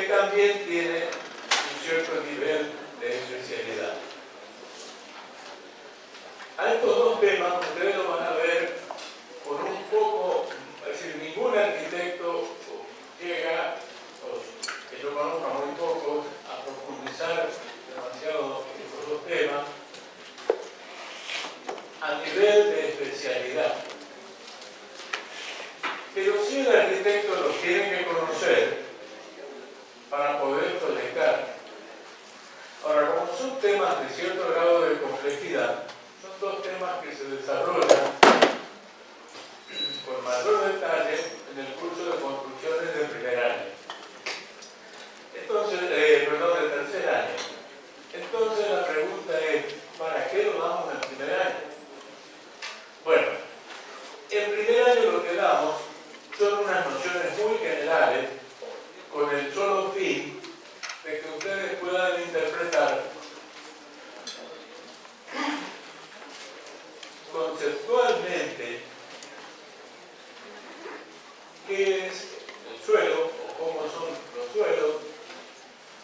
también tiene un cierto nivel de especialidad. A estos dos temas ustedes lo van a ver con un poco, es decir, ningún arquitecto llega, que yo conozca muy poco, a profundizar demasiado en estos dos temas a nivel de especialidad. Pero sí el arquitecto los tiene que conocer para poder proyectar. Ahora, como son temas de cierto grado de complejidad, son dos temas que se desarrollan con mayor detalle en el curso de construcciones del primer año. Entonces, perdón, del tercer año. Entonces la pregunta es, ¿para qué lo damos en el primer año? Bueno, en primer año lo que damos son unas nociones muy generales con el solo fin de que ustedes puedan interpretar conceptualmente qué es el suelo o cómo son los suelos,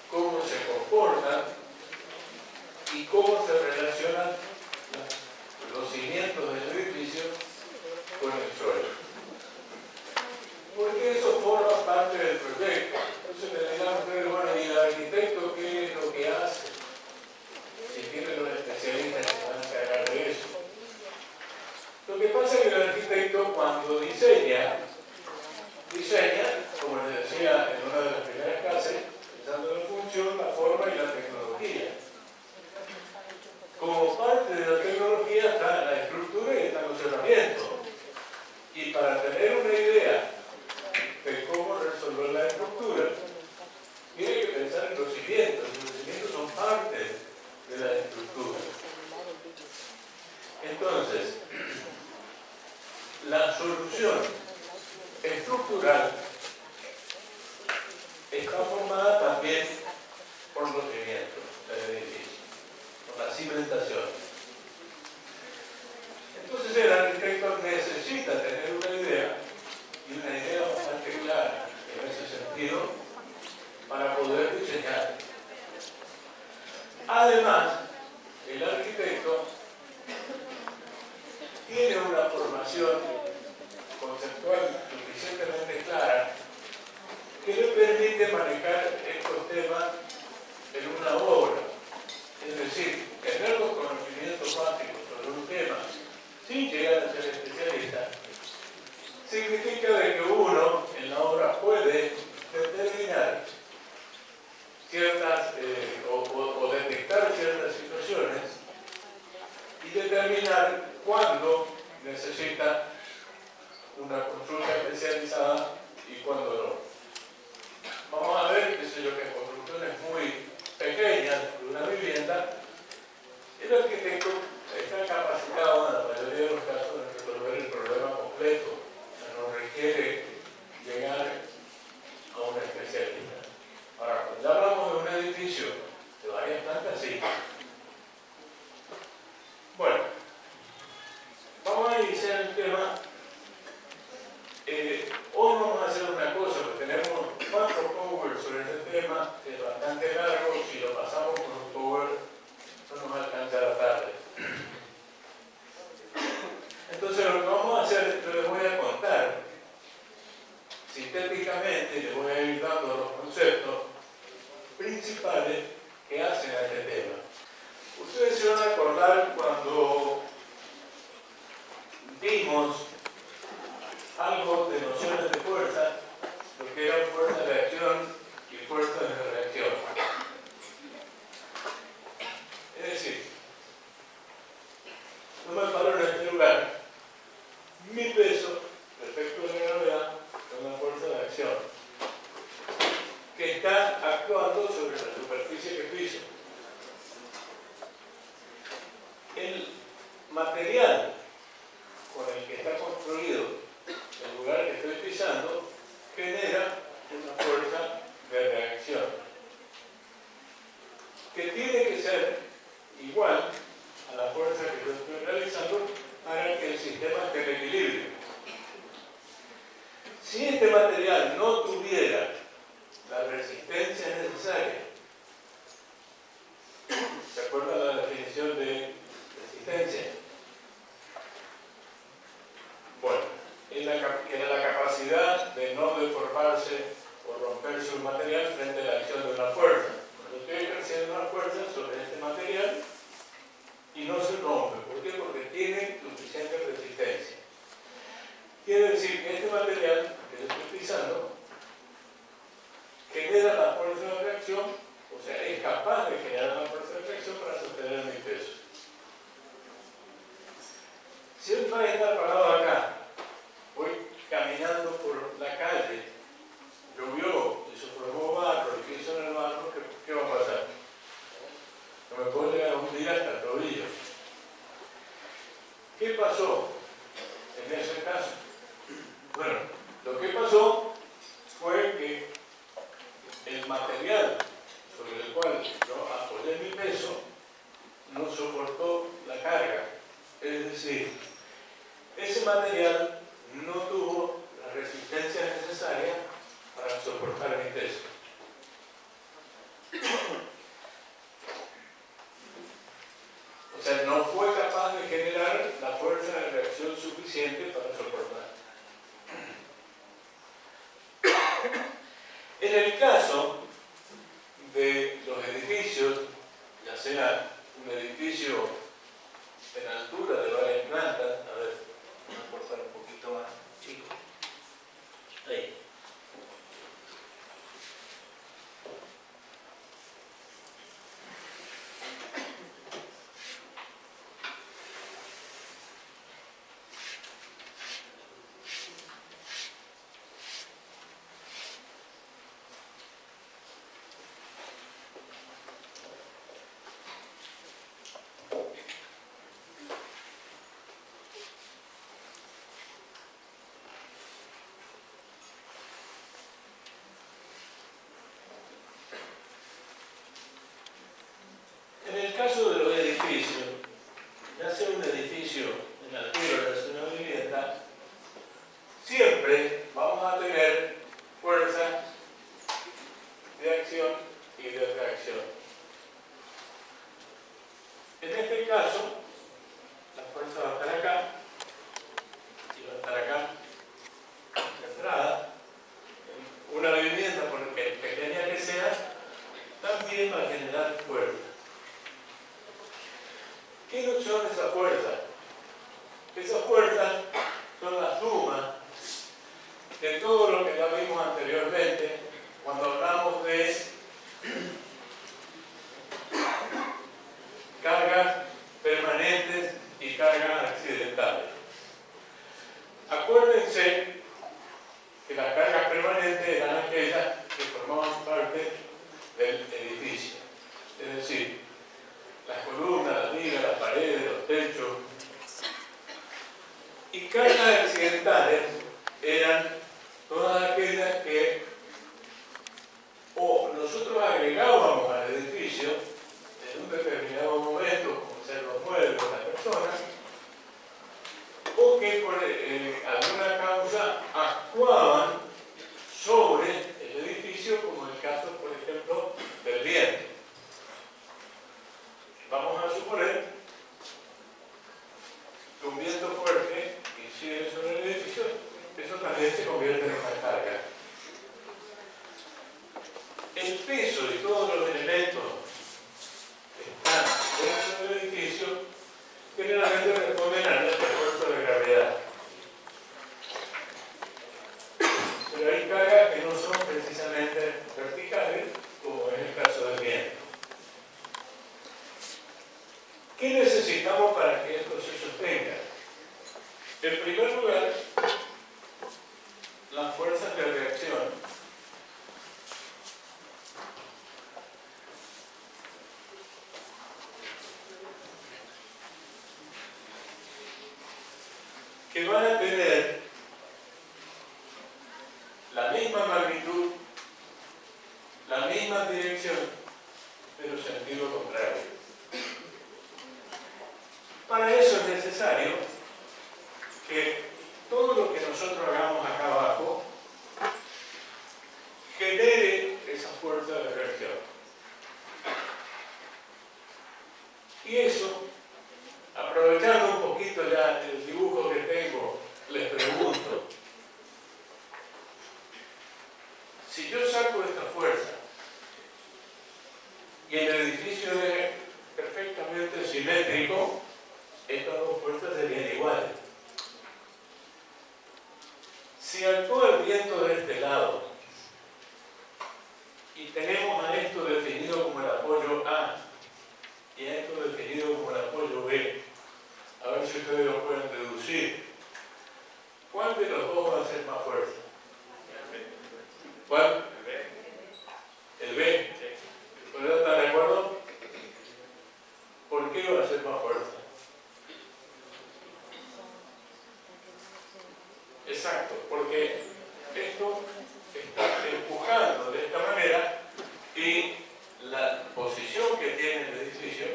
cómo se comportan y cómo se relacionan los cimientos del edificio con el suelo. Porque eso forma parte del proyecto. Entonces me dirán ustedes, bueno, ¿y el arquitecto qué es lo que hace? Si tienen los especialistas que van a encargar de eso. Lo que pasa es que el arquitecto cuando diseña, como les decía en una de las primeras clases, pensando en la función, la forma y la tecnología. Como parte de la tecnología está la estructura y están los herramientas. Y para tener una idea de cómo resolver la estructura, tiene que pensar en los cimientos. Los cimientos son parte de la estructura. Entonces, la solución estructural está formada también por los cimientos del edificio, por la cimentación. Entonces el arquitecto necesita tener una idea, y una idea bastante clara en ese sentido, para poder diseñar. Además, el arquitecto tiene una formación conceptual suficientemente clara que le permite manejar estos temas en una obra. Es decir, tener los conocimientos básicos sobre un tema sin llegar a ser especialista significa de que uno en la obra puede determinar ciertas o detectar ciertas situaciones y determinar cuándo necesita una consulta especializada y cuándo no. Vamos a ver, qué sé yo, que en construcciones muy pequeñas de una vivienda, el arquitecto está capacitado en la mayoría de los casos en resolver el problema completo. O sea, no requiere llegar a un especialista. Ahora, cuando ya hablamos de un edificio de varias plantas, sí. Bueno, vamos a iniciar el tema. Hoy vamos a hacer una cosa, porque tenemos 4 powers sobre este tema, que es bastante largo. Si lo pasamos por un power, no nos alcanza la tarde. Entonces lo que vamos a hacer, yo les voy a contar sintéticamente, les voy a ir dando los conceptos principales que hacen a este tema. Ustedes se van a acordar cuando vimos algo de nociones de fuerza, lo que eran fuerzas de acción y fuerzas de reacción. Es decir, no me paro en este lugar, mi peso, respecto de la gravedad, es una fuerza de acción que está actuando sobre la superficie que piso. El material con el que está construido el lugar que estoy pisando genera una fuerza de reacción que tiene que ser igual a la fuerza que yo estoy realizando para que el sistema esté en equilibrio. Si este material no tuviera la resistencia necesaria. ¿Se acuerdan la definición de resistencia? Bueno, era la capacidad de no deformarse o romperse un material frente a la acción de una fuerza. Cuando estoy ejerciendo una fuerza sobre este material y no se rompe. ¿Por qué? Porque tiene suficiente resistencia. Quiere decir que este material que yo estoy utilizando genera la fuerza de reacción, o sea, es capaz de generar la fuerza de reacción para sostener mi peso. Si el país está parado acá, voy caminando por la calle, llovió y se formó barro y piso en el barro, ¿qué va a pasar? No me puedo llegar a hundir hasta el tobillo. ¿Qué pasó en ese caso? Bueno, lo que pasó fue que el material sobre el cual yo apoyé mi peso no soportó la carga. Es decir, ese material no tuvo la resistencia necesaria para soportar mi peso. O sea, no fue capaz de generar la fuerza de reacción suficiente para soportar. En el caso de los edificios, ya sea un edificio en altura de varias plantas, a ver, voy a cortar un poquito más, chico. Ahí. En el caso de los edificios, ya sea un edificio en altura o sea una vivienda, siempre vamos a tener fuerzas de acción y de reacción. En este caso, la fuerza va a estar acá y va a estar acá, centrada. Una vivienda, por pequeña que sea, también va a generar fuerza. ¿Qué no son esas fuerzas? Esas fuerzas son la suma de todo lo que ya vimos anteriormente cuando hablamos de cargas permanentes y cargas accidentales. Acuérdense que las cargas permanentes eran aquellas que formaban parte del edificio. Es decir, las columnas, las vigas, las paredes, los techos. Y cargas accidentales eran todas aquellas que o nosotros agregábamos al edificio en un determinado momento, como ser los muebles, las personas, o que por alguna causa actuaban sobre el edificio, como el caso, por ejemplo, del viento. Vamos a suponer que un viento fuerte incide sobre el edificio, eso también se convierte en una carga. El peso y todos los elementos que están dentro del edificio generalmente responden a nuestro esfuerzo de gravedad. Pero hay cargas que no son precisamente verticales, como es el caso del viento. ¿Qué necesitamos para que esto se sostenga? En primer lugar, las fuerzas de reacción. Que van a tener la misma magnitud, la misma dirección, pero sentido contrario. Para eso es necesario que todo lo que nosotros hagamos acá abajo genere esa fuerza de reacción. Y eso, aprovechando un poquito ya el dibujo que tengo, les pregunto, si yo saco esta fuerza y el edificio es perfectamente simétrico, estas dos fuerzas serían iguales. Si actúa el viento de este lado y tenemos a esto definido como el apoyo A y a esto definido como el apoyo B, a ver si ustedes lo pueden deducir, ¿cuál de los dos va a hacer más fuerza? ¿Cuál? El B. ¿Ustedes están de acuerdo? ¿Por qué va a ser más fuerza? Exacto, porque esto está empujando de esta manera y la posición que tiene el edificio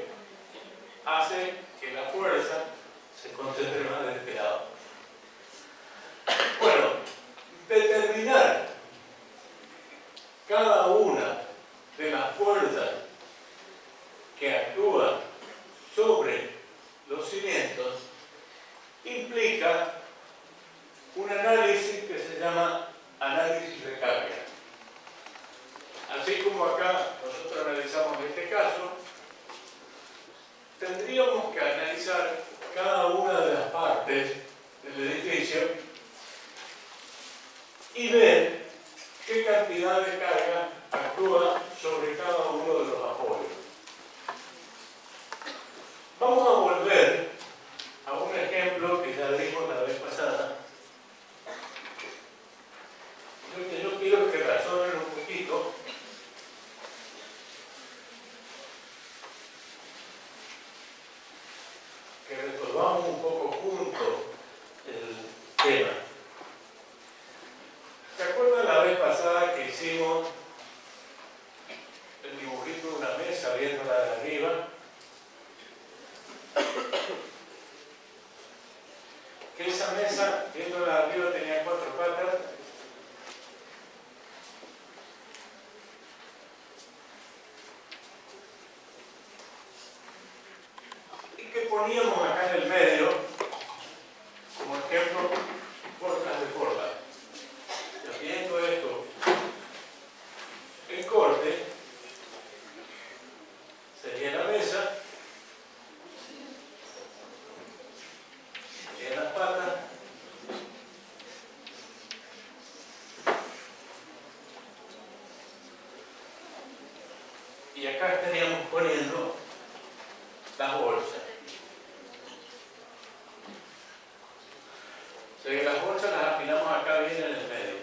hace que la fuerza se concentre más de este lado. Bueno, determinar cada una de las fuerzas que actúan sobre los cimientos implica un análisis que se llama análisis de carga. Así como acá nosotros analizamos este caso, tendríamos que analizar cada una de las partes del edificio y ver qué cantidad de carga actúa sobre cada uno de los apoyos. Vamos a volver a un ejemplo que ya dimos la vez pasada. Lo que yo quiero es que razonen un poquito que resolvamos un poco juntos el tema. ¿Se acuerdan la vez pasada que hicimos el dibujito de una mesa viéndola de arriba? Que esa mesa viéndola de arriba tenía 4 patas. Y que poníamos acá en el medio, como ejemplo, portas de corda. Viendo esto en corte, sería la mesa, serían las patas, y acá estaríamos poniendo las bolsas. O sea que las bolsas las apilamos acá bien en el medio.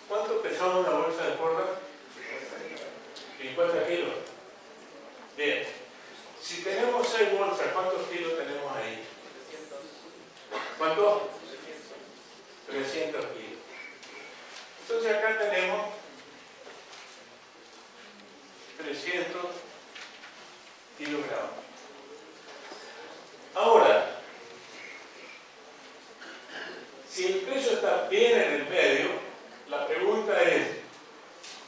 ¿Cuánto pesaba una bolsa de porra? 50 kilos. Bien. Si tenemos 6 bolsas, ¿cuántos kilos tenemos ahí? ¿Cuánto? 300 kilos. Entonces acá tenemos 300 kilogramos. Ahora, si el peso está bien en el medio, la pregunta es,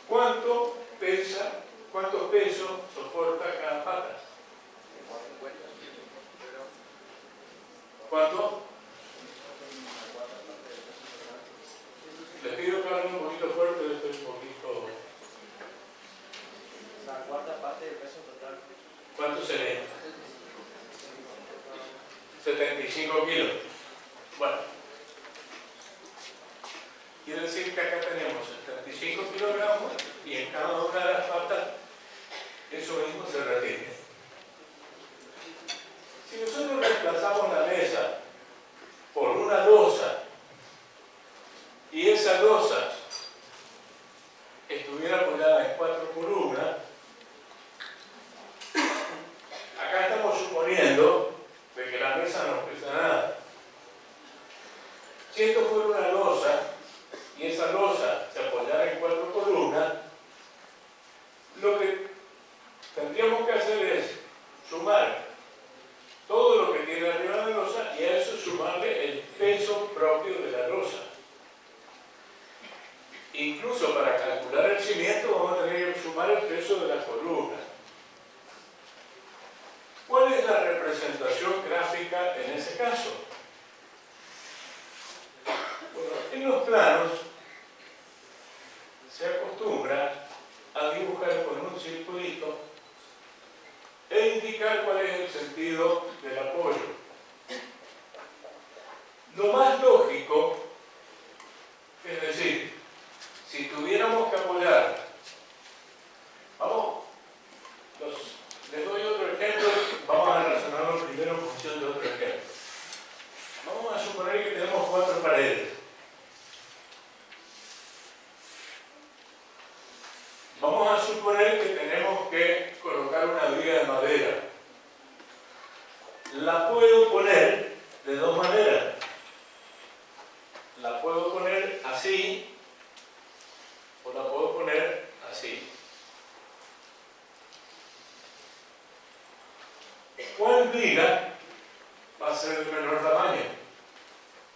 ¿cuánto peso soporta cada pata? ¿Cuánto? Les pido que hablen un poquito fuerte, estoy un poquito... La cuarta parte del peso total. ¿Cuánto sería? 75 kilos. Bueno, quiere decir que acá tenemos 75 kilogramos y en cada una de las patas eso mismo se repite. Si nosotros reemplazamos la mesa por una losa y esa losa estuviera apoyada en 4 columnas, acá estamos suponiendo de que la mesa no pesa nada. Si esto fuera una losa y esa losa se apoyara en 4 columnas, lo que tendríamos que hacer es es la representación gráfica en ese caso? Bueno, en los planos se acostumbra a dibujar con un circulito e indicar cuál es el sentido del apoyo. Lo más lógico, es decir, si tuviéramos que apoyar, les doy otro ejemplo, vamos a razonarlo primero en función de otro ejemplo. Vamos a suponer que tenemos 4 paredes. Vamos a suponer que tenemos que colocar una viga de madera. La puedo poner de dos maneras. La puedo poner así o la puedo poner así. ¿Cuál viga va a ser de menor tamaño?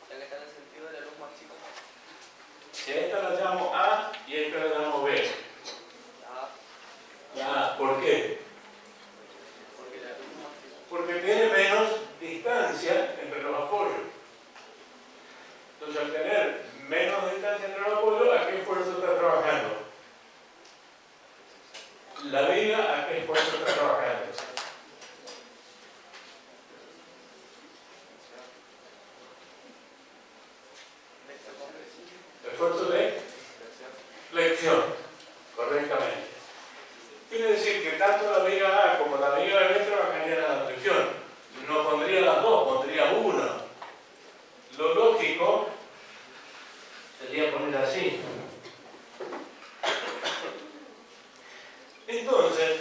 La que está en el sentido de la luz más chica. Si a esta la llamo A y a esta la llamo B. La A, ¿por qué? Porque la luz más chica. Porque tiene menos distancia entre los apoyos. Entonces, al tener menos distancia entre los apoyos, ¿a qué esfuerzo está trabajando? La viga, ¿a qué esfuerzo está trabajando? Esfuerzo de flexión, correctamente. Quiere decir que tanto la viga A como la viga B trabajarían en la flexión. No pondría las dos, pondría una. Lo lógico sería poner así. Entonces,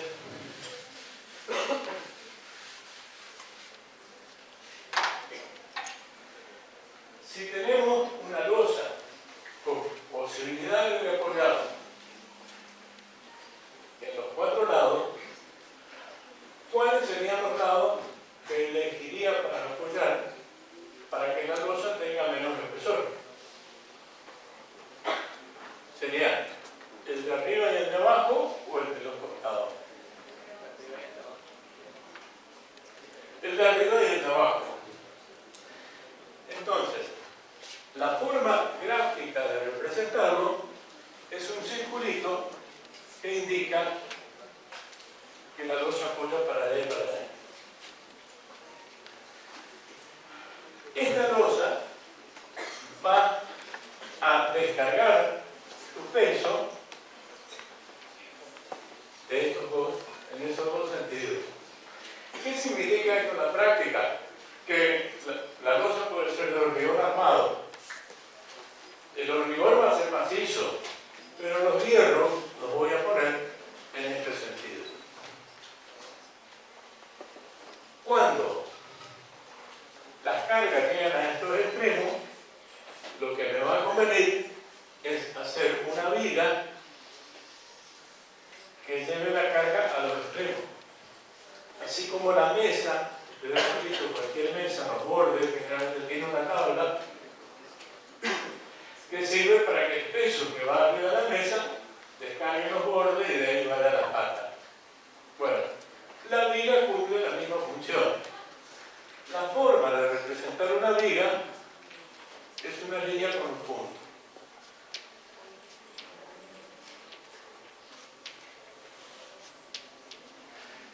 si tenemos una losa con posibilidades de apoyar en los 4 lados, ¿cuáles serían los lados que elegiría para apoyar para que la losa tenga menos espesor? ¿Serían el de arriba y el de abajo o el de los costados? El de arriba y el de abajo. Entonces, la forma gráfica de representarlo es un circulito que indica que la losa apoya para allá y para allá. Esta losa va a descargar su peso de estos dos, en esos dos sentidos. ¿Qué significa esto en la práctica? Que la losa puede ser de hormigón armado. El hormigón va a ser macizo, pero los hierros los voy a poner en este sentido. Cuando las cargas llegan a estos extremos, lo que me va a convenir es hacer una viga que lleve la carga a los extremos. Así como la mesa, ustedes han visto cualquier mesa, los bordes, generalmente tiene una tabla que sirve para que el peso que va arriba de la mesa descargue los bordes y de ahí vaya a las patas. Bueno, la viga cumple la misma función. La forma de representar una viga es una línea con un punto.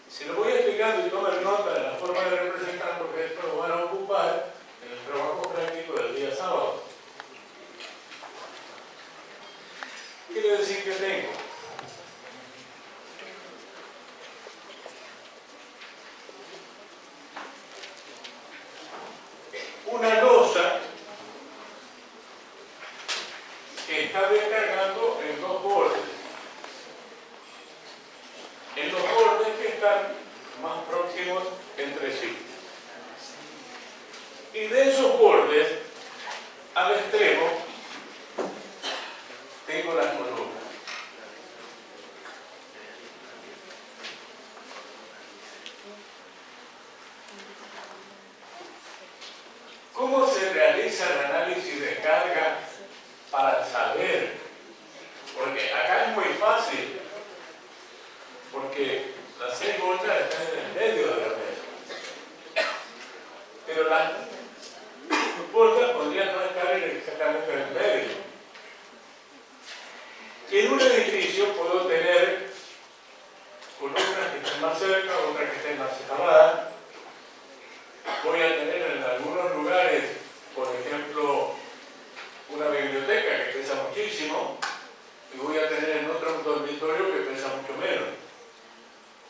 Se lo voy explicando y tomen nota de la forma de representar porque esto lo van a ocupar en el trabajo práctico del día sábado. Quiere decir que tengo una losa que está descargando en dos bordes. En los bordes que están más próximos entre sí. Y de esos bordes al extremo tengo las columnas. ¿Cómo se realiza el análisis de carga para saber? Porque acá es muy fácil, porque las 6 bolsas están en el medio de la mesa. pero las puertas podrían no estar exactamente en el medio. En un edificio puedo tener columnas que estén más cerca, otras que estén más separadas. Voy a tener en algunos lugares, por ejemplo, una biblioteca que pesa muchísimo, y voy a tener en otro un dormitorio que pesa mucho menos.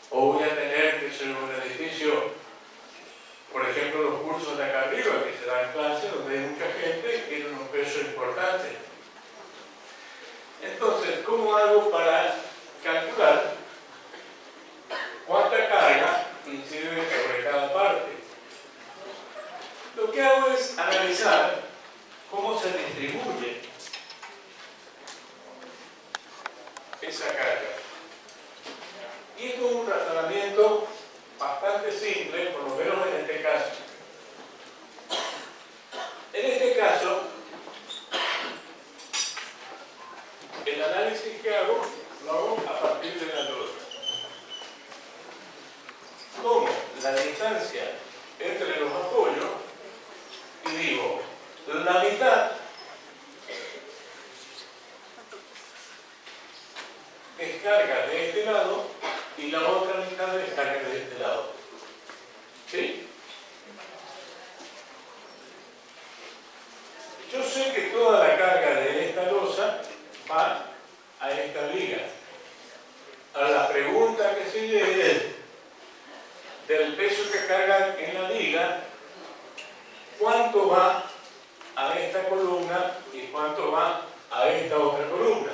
O voy a tener, que ser un edificio, por ejemplo, los cursos de acá arriba, que se dan clases donde hay mucha gente y tienen un peso importante. Entonces, ¿cómo hago para calcular cuánta carga incide sobre cada parte? Lo que hago es analizar cómo se distribuye esa carga. Y esto es un razonamiento bastante simple, por lo menos en este caso. En este caso, el análisis que hago, lo hago a partir de la losa. Tomo la distancia entre los apoyos y digo, la mitad descarga de este lado y la otra mitad descarga de este lado. ¿Sí? Yo sé que toda la carga de esta losa va a esta liga. Ahora la pregunta que sigue es, del peso que cargan en la liga, ¿cuánto va a esta columna y cuánto va a esta otra columna?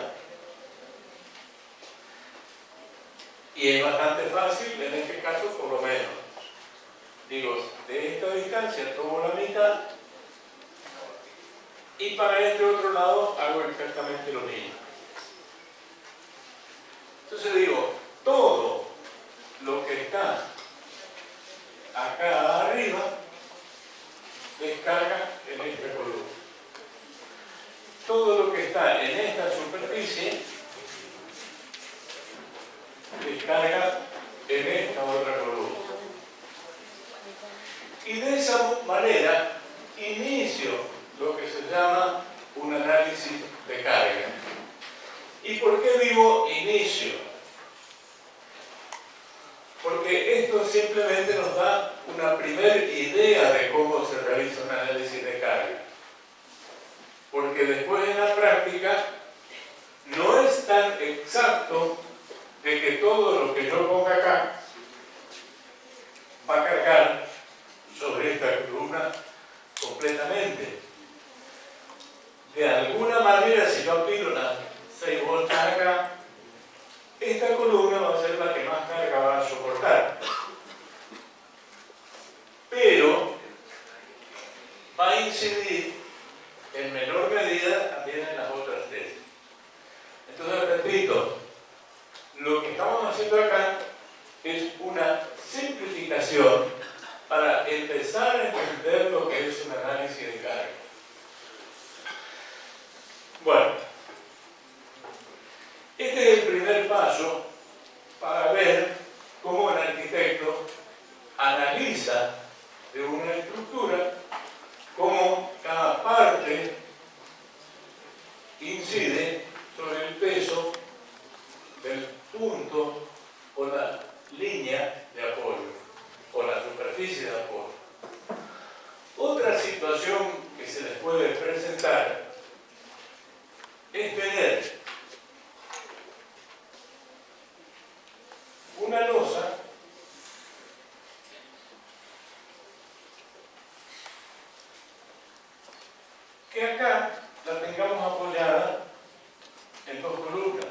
Y es bastante fácil, en este caso por lo menos. Digo, de esta distancia tomo la mitad y para este otro lado hago exactamente lo mismo. Entonces digo, todo lo que está acá arriba descarga en esta columna. Todo lo que está en esta superficie descarga en esta otra columna. Y de esa manera inicio lo que se llama un análisis de carga. ¿Y por qué digo inicio? Porque esto simplemente nos da una primera idea de cómo se realiza un análisis de carga. Porque después en la práctica no es tan exacto de que todo lo que yo ponga acá va a cargar sobre esta columna completamente. De alguna manera, si yo apilo las 6 voltas acá, esta columna va a ser la que más carga va a soportar. Pero va a incidir en menor medida también en las otras 3. Entonces, repito, lo que estamos haciendo acá es una simplificación para empezar a entender lo que es un análisis de carga. Bueno, este es el primer paso para ver cómo el arquitecto analiza de una estructura, cómo cada parte incide sobre el peso del punto o la línea de apoyo o la superficie de apoyo. Otra situación que se les puede presentar es tener una losa que acá la tengamos apoyada en 2 columnas.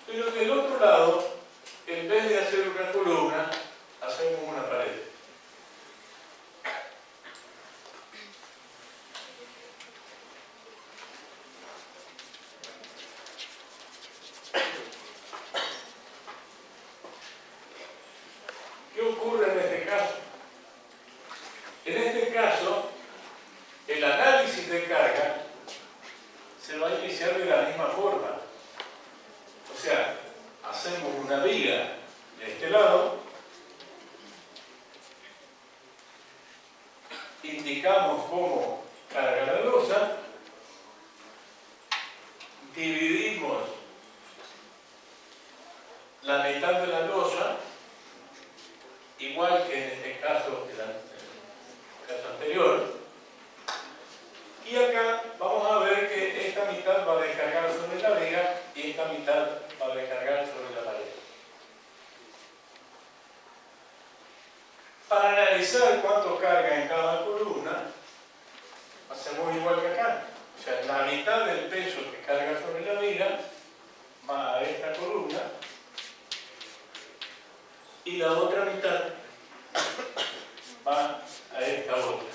Pero del otro lado, en vez de hacer una columna, hacemos una pared. ¿Qué ocurre en este caso? En este caso, el análisis de carga se va a iniciar de la misma forma. O sea, hacemos una viga de este lado, indicamos cómo carga la losa, dividimos la mitad de la losa, igual que en este caso, en el caso anterior, y acá vamos a ver que esta mitad va a descargar sobre la viga y esta mitad va a descargar sobre la pared. Para analizar cuánto carga en cada columna, hacemos igual que acá. O sea, la mitad del peso que carga sobre la viga va a esta columna y la otra mitad va a esta otra.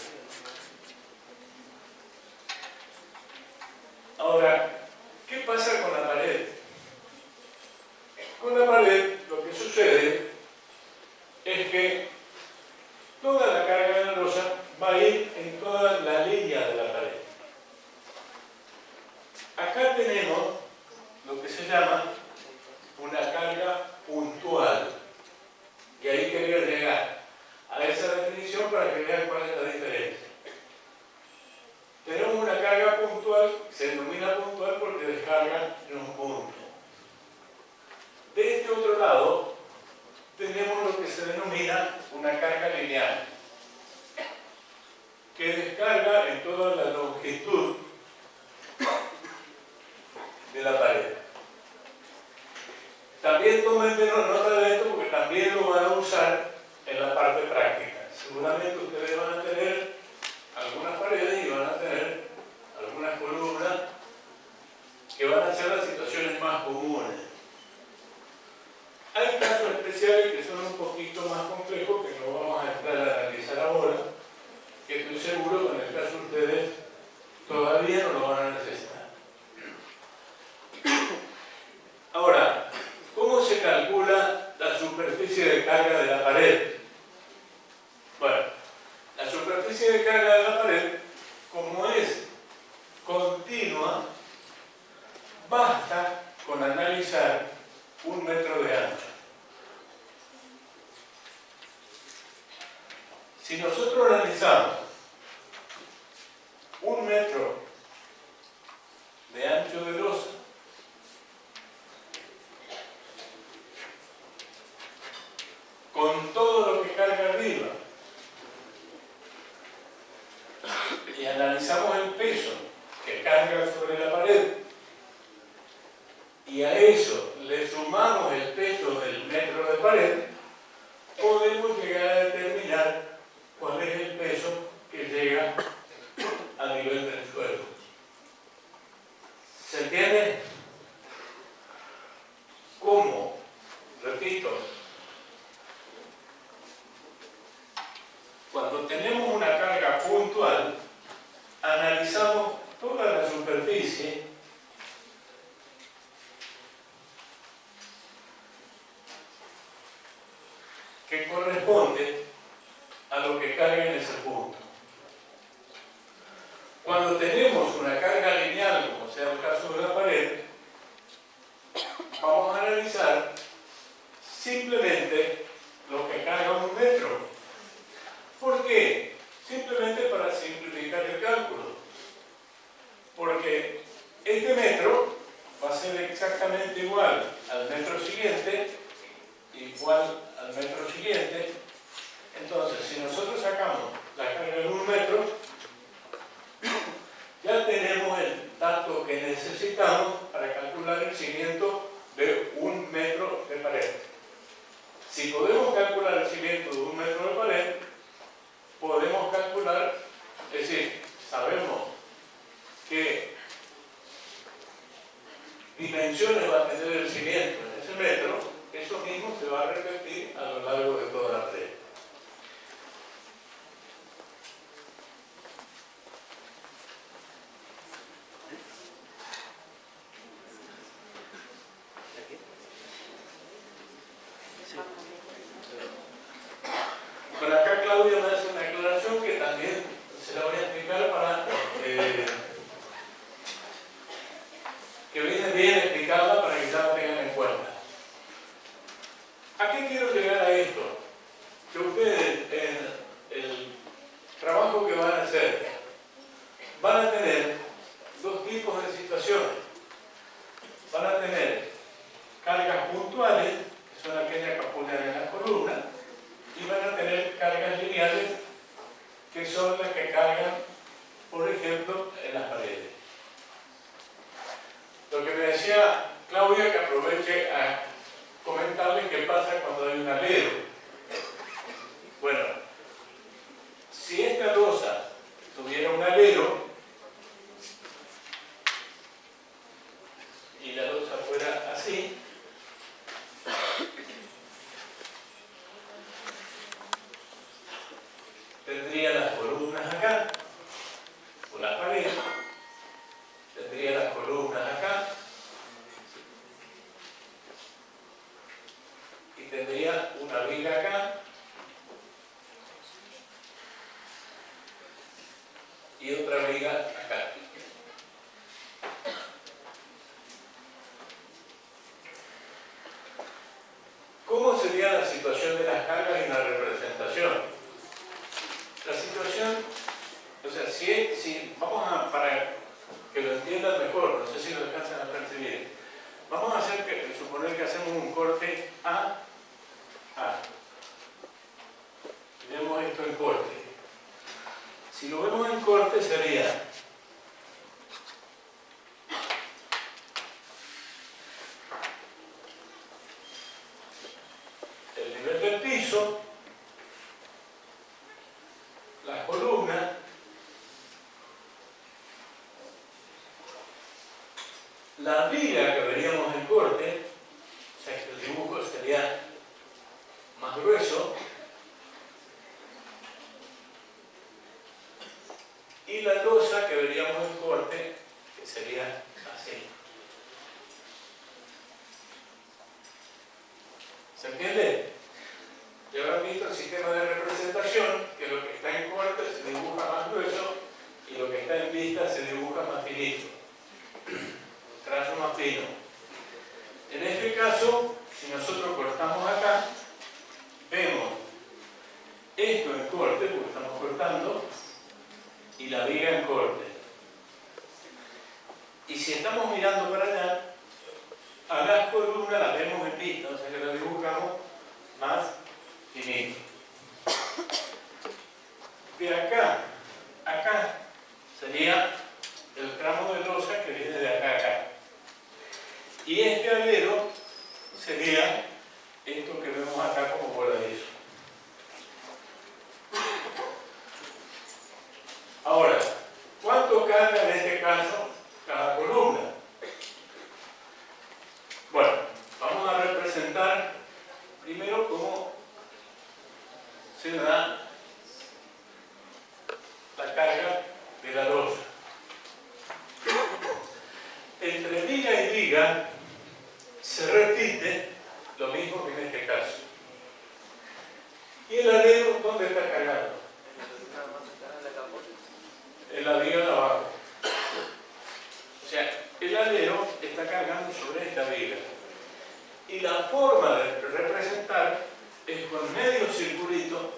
Ahora, ¿qué pasa con la pared? Con la pared lo que sucede es que toda la carga de la losa va a ir en toda la línea de la pared. Acá tenemos lo que se llama una carga puntual. Y ahí quería llegar a esa definición para que vean cuál es la diferencia. Tenemos una carga puntual, se denomina puntual porque descarga en un punto. De este otro lado, tenemos lo que se denomina una carga lineal, que descarga en toda la longitud de la pared. También tomen nota de esto porque también lo van a usar en la parte práctica. Seguramente ustedes van a tener algunas paredes y van a tener algunas columnas que van a ser las situaciones más comunes. Hay casos especiales que son un poquito más complejos que no vamos a entrar a analizar ahora, que estoy seguro que en el caso de ustedes todavía no lo van a necesitar. Ahora, ¿cómo se calcula la superficie de carga de la pared? Bueno, la superficie de carga de la pared, como es continua, basta con analizar 1 metro de ancho. Si nosotros analizamos 1 metro de ancho de losa, con todo lo que carga arriba, y analizamos el peso que carga sobre la pared, y a eso le sumamos el peso del metro de pared, podemos llegar a determinar cuál es el peso que llega a nivel del suelo. ¿Se entiende? ¿Cómo? Repito, cuando tenemos una carga puntual, analizamos toda la superficie que corresponde a lo que carga en ese punto. Cuando tenemos una carga lineal, como sea el caso de la pared, vamos a analizar simplemente lo que carga 1 metro. ¿Por qué? Simplemente para simplificar el cálculo. Porque este metro va a ser exactamente igual al metro siguiente, igual al metro siguiente. Entonces, si nosotros sacamos la carga de 1 metro, ya tenemos el dato que necesitamos para calcular el cimiento de 1 metro de pared. Si podemos calcular el cimiento de 1 metro de pared, podemos calcular, es decir, sabemos qué dimensiones va a tener el cimiento en ese ¿A qué quiero llegar a esto? Que ustedes en el trabajo que van a hacer van a tener dos tipos de situaciones. Van a tener cargas puntuales, que son aquellas que apoyan en la columna, y van a tener cargas lineales, que son las que cargan, por ejemplo, en las paredes. Lo que me decía Claudia, que aproveche a comentarles qué pasa cuando hay un alero. Bueno, si esta losa tuviera un alero y la losa fuera así, tendría las columnas acá, o la pared, tendría las columnas acá, y tendría una viga acá, y otra viga acá. ¿Cómo sería la situación de las cargas en la representación? La situación, o sea, si vamos a, para que lo entiendan mejor, no sé si lo alcanzan a percibir, vamos a suponer que hacemos un corte A. Vemos esto en corte. Si lo vemos en corte sería el nivel del piso, las columnas, la viga que veríamos en corte, o sea que el dibujo sería más grueso, y la losa que veríamos en corte, que sería así. ¿Se entiende? Ya habrán visto el sistema de representación, que lo que está en corte se dibuja más grueso y lo que está en vista se dibuja más finito, trazo más fino. En este caso, si nosotros cortamos acá, vemos esto en corte, porque estamos cortando, y la viga en corte. Y si estamos mirando para allá, a las columnas las vemos en vista, o sea que las dibujamos más finito. De acá a acá sería el tramo de losa que viene de acá a acá. Y este alero sería esto que vemos acá como voladizo. Ahora, ¿cuánto carga en este caso cada columna? Bueno, vamos a representar primero cómo se da la carga de la losa. Entre viga y viga se repite lo mismo que en este caso. ¿Y el alero dónde está cargado? En la viga de abajo. O sea, el alero está cargando sobre esta viga. Y la forma de representar es con medio circulito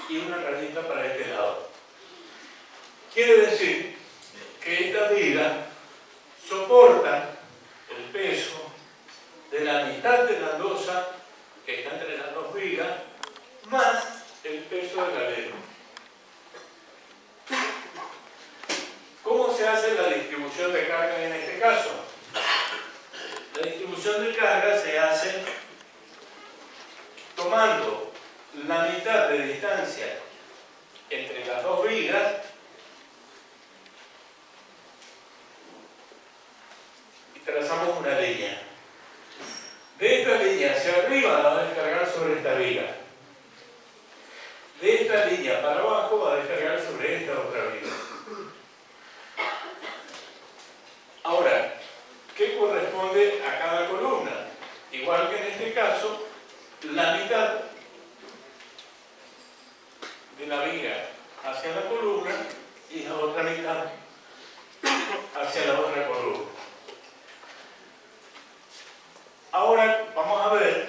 y una rayita para este lado. Quiere decir que esta viga soporta el peso de la mitad de la losa que está entre las dos vigas más el peso del alero. ¿Cómo se hace la distribución de carga en este caso? La distribución de carga se hace tomando la mitad de distancia entre las dos vigas y trazamos una línea. De esta línea hacia arriba la va a descargar sobre esta viga. De esta línea para abajo va a descargar sobre esta otra viga. Ahora, ¿qué corresponde a cada columna? Igual que en este caso, la mitad de la viga hacia la columna y la otra mitad hacia la otra columna. Ahora vamos a ver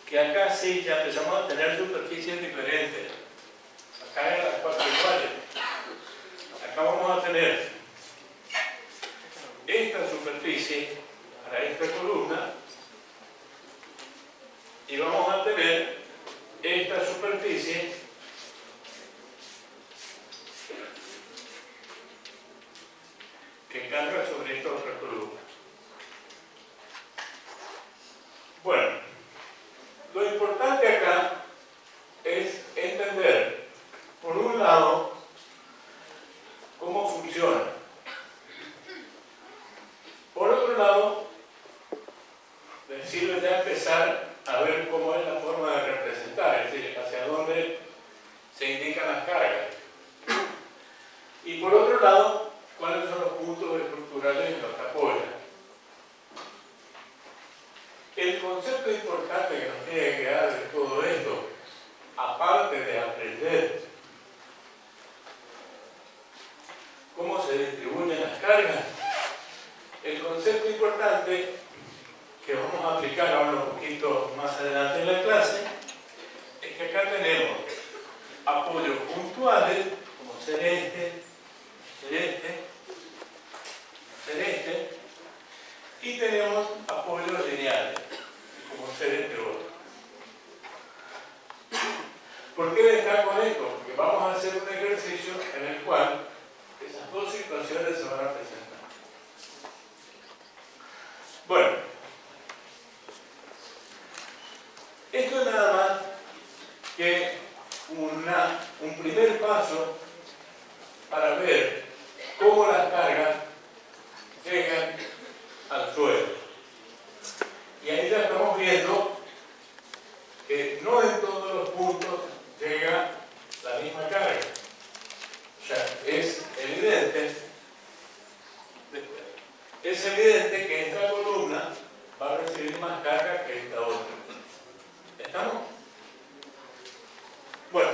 que acá sí ya empezamos a tener superficies diferentes. Acá eran las 4 iguales. Acá vamos a tener esta superficie para esta columna y vamos a tener esta superficie que carga sobre esta otra columna. Bueno, lo importante acá es entender, por un lado, cómo funciona. Por otro lado, les sirve ya empezar a ver cómo es la forma de representar, es decir, hacia dónde se indican las cargas. Y por otro lado, cuáles son los puntos estructurales en los que apoyan. El concepto importante que nos tiene que quedar de todo esto, aparte de aprender cómo se distribuyen las cargas, el concepto importante que vamos a aplicar ahora un poquito más adelante en la clase es que acá tenemos apoyos puntuales, como ser este, y tenemos apoyos lineales, como ser este otro. ¿Por qué destaco esto? Porque vamos a hacer un ejercicio en el cual esas dos situaciones se van a presentar. Bueno, esto es nada más que un primer paso para ver cómo las cargas llegan al suelo. Y ahí ya estamos viendo que no en todos los puntos llega la misma carga. O sea, es evidente que esta columna va a recibir más carga que esta otra. ¿Estamos? Bueno,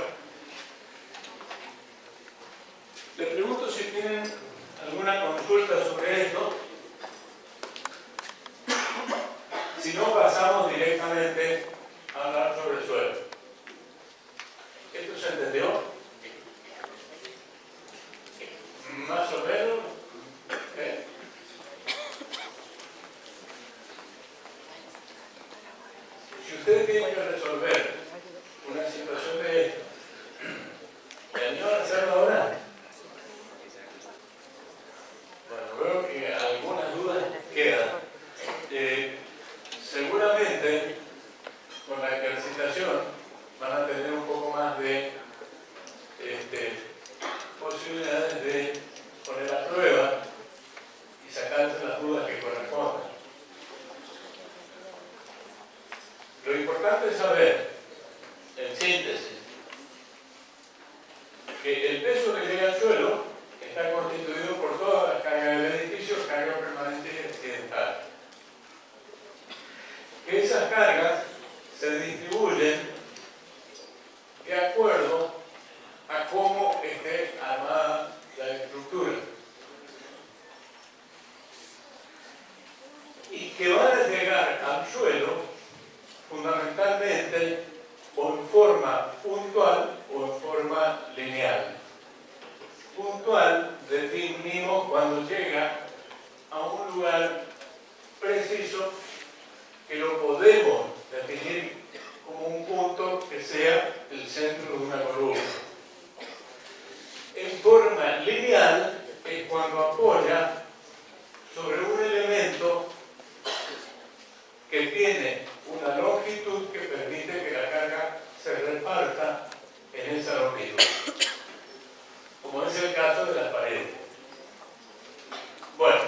les pregunto si tienen alguna consulta sobre esto. Si no, pasamos directamente a hablar sobre el suelo. ¿Esto se entendió? Más o menos. ¿Eh? Si ustedes tienen que resolver una situación de esta, ¿me animan a hacerlo ahora? Bueno, veo que algunas dudas quedan. Seguramente con la ejercitación van a tener un poco más de posibilidades de poner a prueba y sacarse las dudas que correspondan. Lo importante es saber, en síntesis, que el peso que llega al suelo está constituido por todas las cargas del edificio, carga permanente y accidental. Que esas cargas se distribuyen de acuerdo a cómo esté armada la estructura. Y que van a llegar al suelo fundamentalmente o en forma puntual o en forma lineal. Puntual definimos cuando llega a un lugar preciso que lo podemos definir como un punto que sea el centro de una columna. En forma lineal es cuando apoya sobre un elemento que tiene una longitud que permite que la carga se reparta en esa longitud, como es el caso de las paredes. Bueno,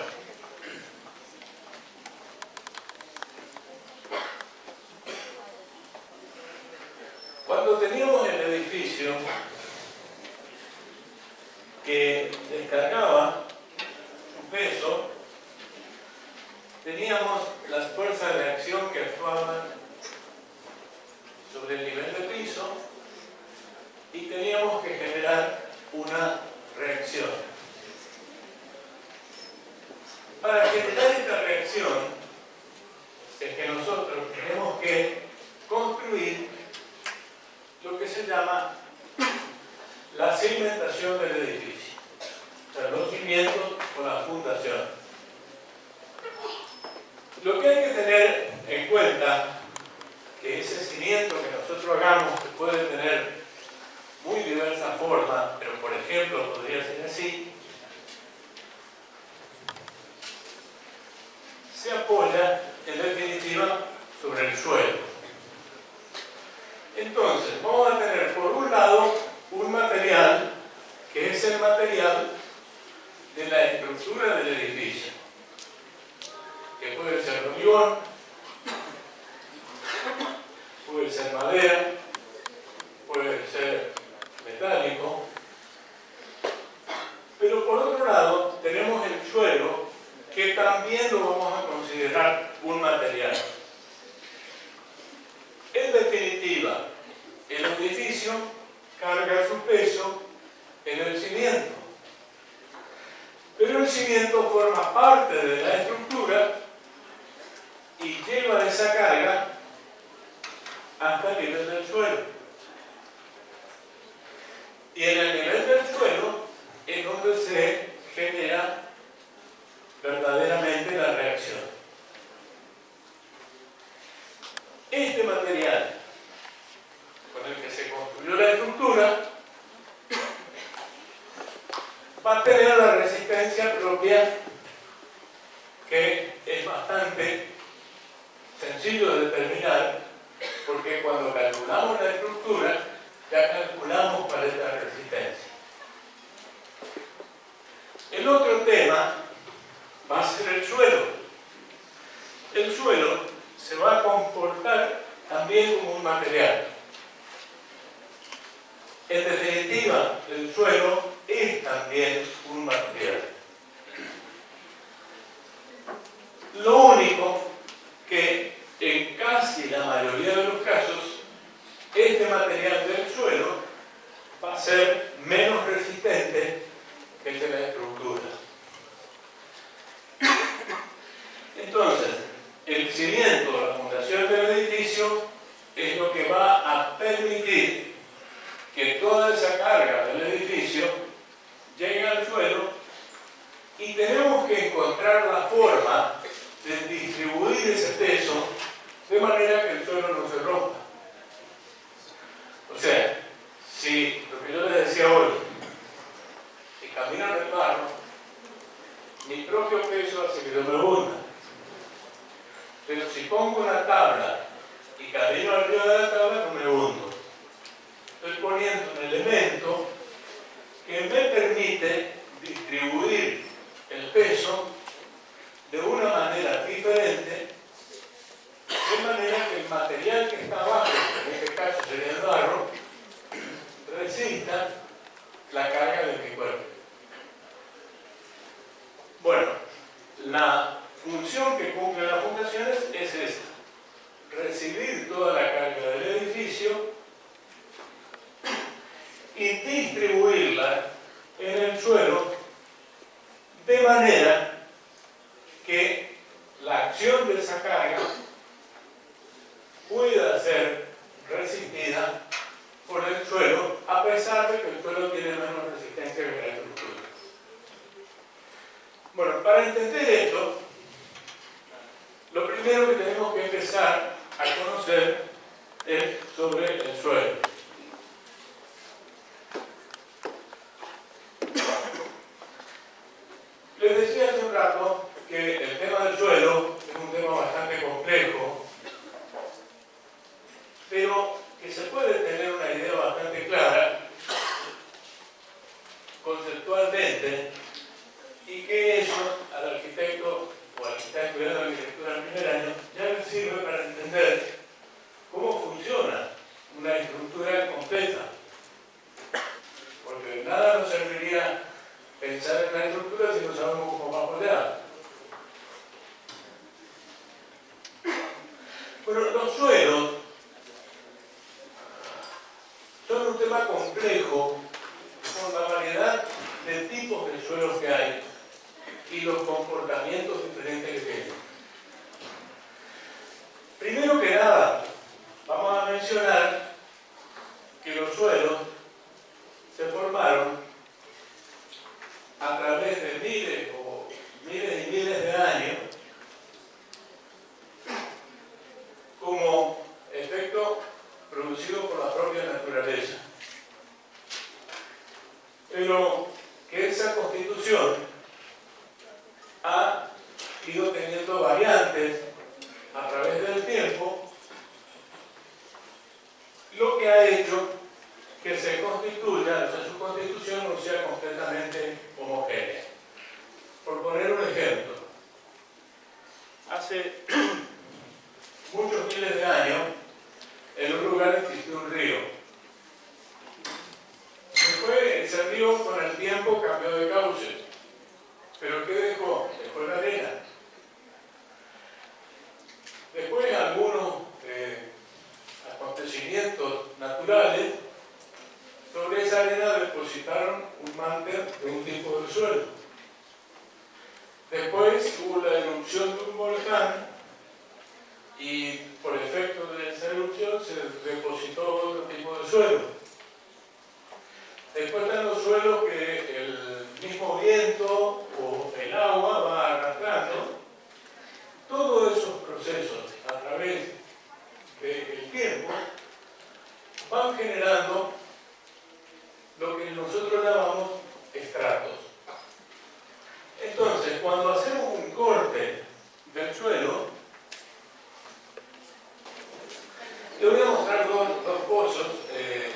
cuando teníamos el edificio que descargaba su peso, teníamos las fuerzas de acción que actuaban sobre el nivel de piso y teníamos que generar una reacción. Para generar esta reacción fundación del edificio. O sea, los cimientos con la fundación. Lo que hay que tener en cuenta que ese cimiento que nosotros hagamos, que puede tener muy diversas formas, pero por ejemplo podría ser así, se apoya en definitiva sobre el suelo. Entonces vamos a tener por un lado un material que es el material de la estructura del edificio, que puede ser hormigón, puede ser madera, puede ser metálico, pero por otro lado tenemos el suelo, que también lo vamos a considerar un material. En definitiva, el edificio carga su peso en el cimiento, pero el cimiento forma parte de la estructura y lleva esa carga hasta el nivel del suelo. Y en el nivel del suelo es donde se genera verdaderamente la reacción. Este material con el que se construyó la estructura va a tener la resistencia propia, que es bastante sencillo de determinar, porque cuando calculamos la estructura ya calculamos cuál es la resistencia. El otro tema va a ser el suelo. El suelo se va a comportar también como un material. En definitiva, el suelo es también un material. Lo único que en casi la mayoría de los casos, este material del suelo va a ser menos resistente que el de la estructura. Entonces, el cimiento, la fundación del edificio, es lo que va a permitir que toda esa carga del edificio llegue al suelo, y tenemos que encontrar la forma de distribuir ese peso de manera que el suelo no se rompa. O sea, si lo que yo les decía hoy, si camino en el barro, mi propio peso hace que yo me hunda. Pero si pongo una tabla y camino arriba de la tabla, no me hundo. Estoy poniendo un elemento que me permite distribuir el peso de una manera diferente, de manera que el material que está abajo, en este caso sería el barro, resista la carga de mi cuerpo. Bueno, la función que cumplen las fundaciones es esta: recibir toda la carga del edificio y distribuirla en el suelo de manera que la acción de esa carga pueda ser resistida por el suelo, a pesar de que el suelo tiene menos resistencia que la estructura. Bueno, para entender esto, lo primero que tenemos que empezar a conocer es sobre el suelo. Les decía hace un rato que el tema del suelo es un tema bastante complejo, pero que se puede tener una idea bastante clara conceptualmente, y que eso al arquitecto o al que está estudiando arquitectura en primer año ya le sirve para entender cómo funciona una estructura completa. Porque de nada nos serviría pensar en la estructura si no sabemos cómo va apoyada. Bueno, los suelos son un tema complejo con la variedad de tipos de suelos que hay y los comportamientos diferentes que tienen. Primero que nada, vamos a mencionar que los suelos se formaron teniendo variantes a través del tiempo, lo que ha hecho que se constituya, o sea, su constitución no sea completamente homogénea. Por poner un ejemplo, hace muchos miles de años, en un lugar existió un río. Ese río con el tiempo cambió de cauce. ¿Pero qué dejó? Dejó la arena. Después algunos acontecimientos naturales, sobre esa arena depositaron un mantel de un tipo de suelo. Después hubo la erupción de un volcán y por efecto de esa erupción se depositó otro tipo de suelo. Después están los suelos que el mismo viento o el agua va arrastrando. Todos esos procesos a través del tiempo van generando lo que nosotros llamamos estratos. Entonces, cuando hacemos un corte del suelo, le voy a mostrar dos pozos, que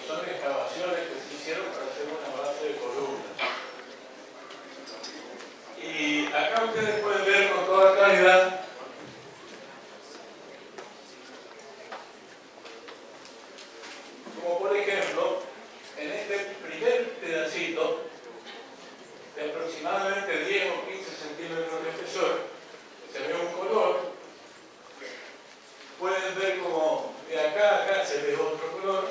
son excavaciones que se hicieron para hacer una base de columna. Y acá ustedes pueden ver con toda claridad como por ejemplo, en este primer pedacito de aproximadamente 10 o 15 centímetros de espesor, se ve un color. Pueden ver como de acá a acá se ve otro color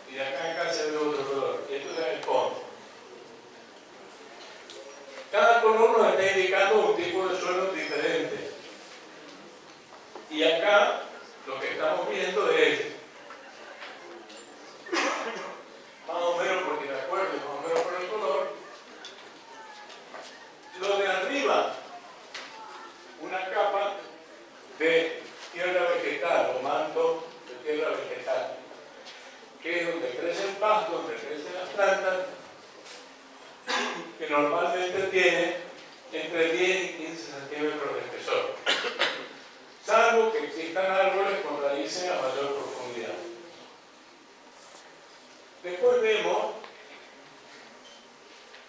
y de acá a acá se ve otro color. Y esto es el fondo. Cada color nos está indicando un tipo de suelo diferente. Y acá lo que estamos viendo es, más o menos porque de acuerdo, más o menos por el color, lo de arriba, una capa de tierra vegetal o manto de tierra vegetal, que es donde crece el pasto, donde crecen las plantas, que normalmente tiene entre 10 y 15 centímetros de espesor, salvo que existan árboles con raíces a mayor profundidad. Después vemos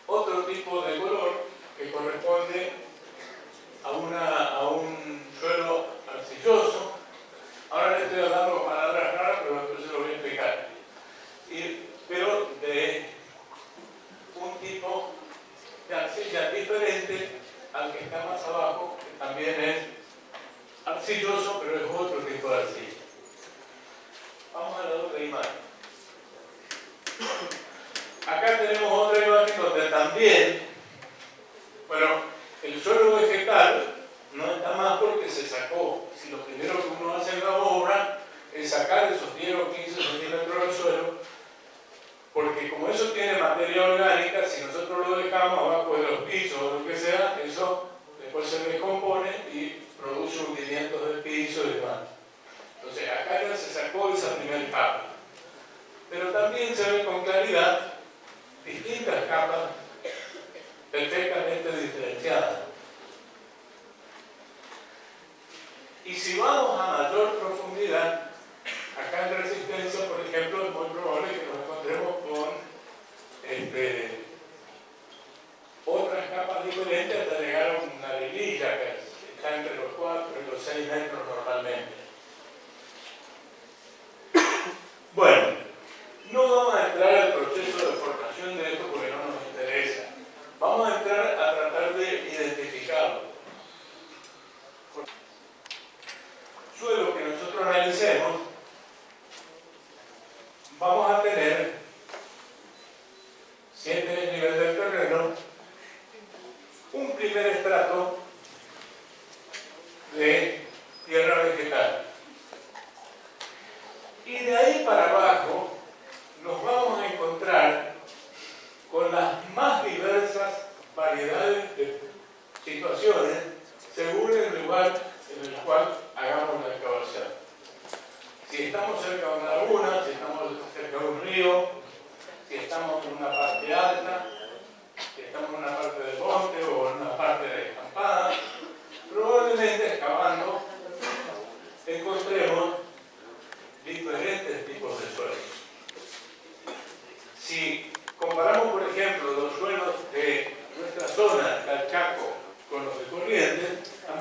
otro tipo de color que corresponde a un suelo arcilloso. Ahora le estoy hablando palabras raras, pero después se lo voy a explicar. Pero de un tipo de arcilla diferente al que está más abajo, que también es arcilloso, pero es otro tipo de arcilla. Vamos a la otra imagen. Acá tenemos otra imagen donde también, bueno, el suelo vegetal no está más porque se sacó. Si lo primero que uno hace en la obra es sacar esos 10 o 15 centímetros del suelo, porque como eso tiene materia orgánica, si nosotros lo dejamos abajo de los pisos o lo que sea, eso después se descompone y produce hundimientos del piso y demás. Entonces acá ya se sacó esa primera capa. Pero también se ven con claridad distintas capas perfectamente diferenciadas. Y si vamos a mayor profundidad, acá en resistencia, por ejemplo, es muy probable que nos encontremos con otras capas diferentes hasta llegar a una arenilla que está entre los 4 y los 6 metros normalmente. Bueno, no vamos a entrar al proceso de formación de esto porque no nos interesa. Vamos a entrar a tratar de identificarlo. Suelo que nosotros analicemos, vamos a tener, si este es el nivel del terreno, un primer estrato de tierra vegetal. Y de ahí para abajo nos vamos a encontrar con las más diversas variedades de situaciones según el lugar en el cual hagamos la excavación. Si estamos cerca de una laguna, si estamos cerca de un río, si estamos en una parte alta, si estamos en una parte del monte o en una parte descampada,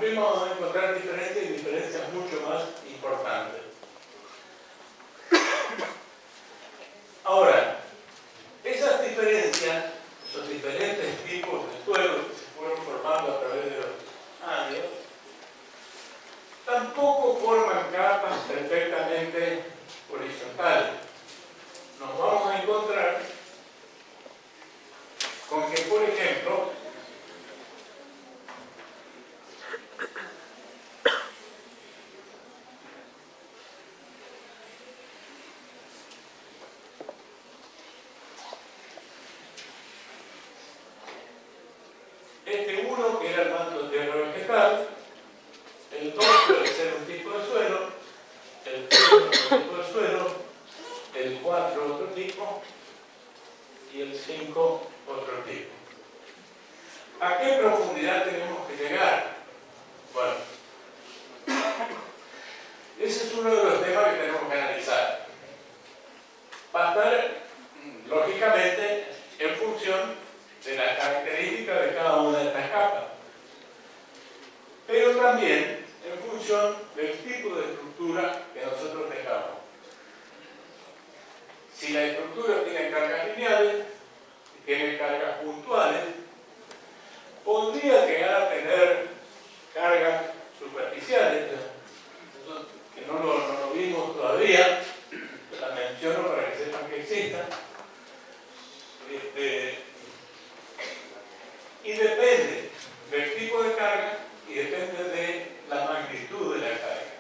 también vamos a encontrar diferencias y diferencias mucho más importantes. Ahora, esas diferencias, esos diferentes tipos de suelo que se fueron formando a través de los años, tampoco forman capas perfectamente horizontales. Nos vamos a encontrar con que, por ejemplo, este 1, que era el manto de tierra vegetal, el 2 puede ser un tipo de suelo, el 3 otro tipo de suelo, el 4 otro tipo y el 5 otro tipo. ¿A qué profundidad tenemos que llegar? Bueno, ese es uno de los temas que tenemos que analizar. Va a estar, lógicamente, en función de las características de cada una de estas capas, pero también en función del tipo de estructura que nosotros tengamos. Si la estructura tiene cargas lineales, tiene cargas puntuales, podría llegar a tener cargas superficiales, que no lo vimos todavía, las menciono para que sepan que existen. Y depende del tipo de carga y depende de la magnitud de la carga.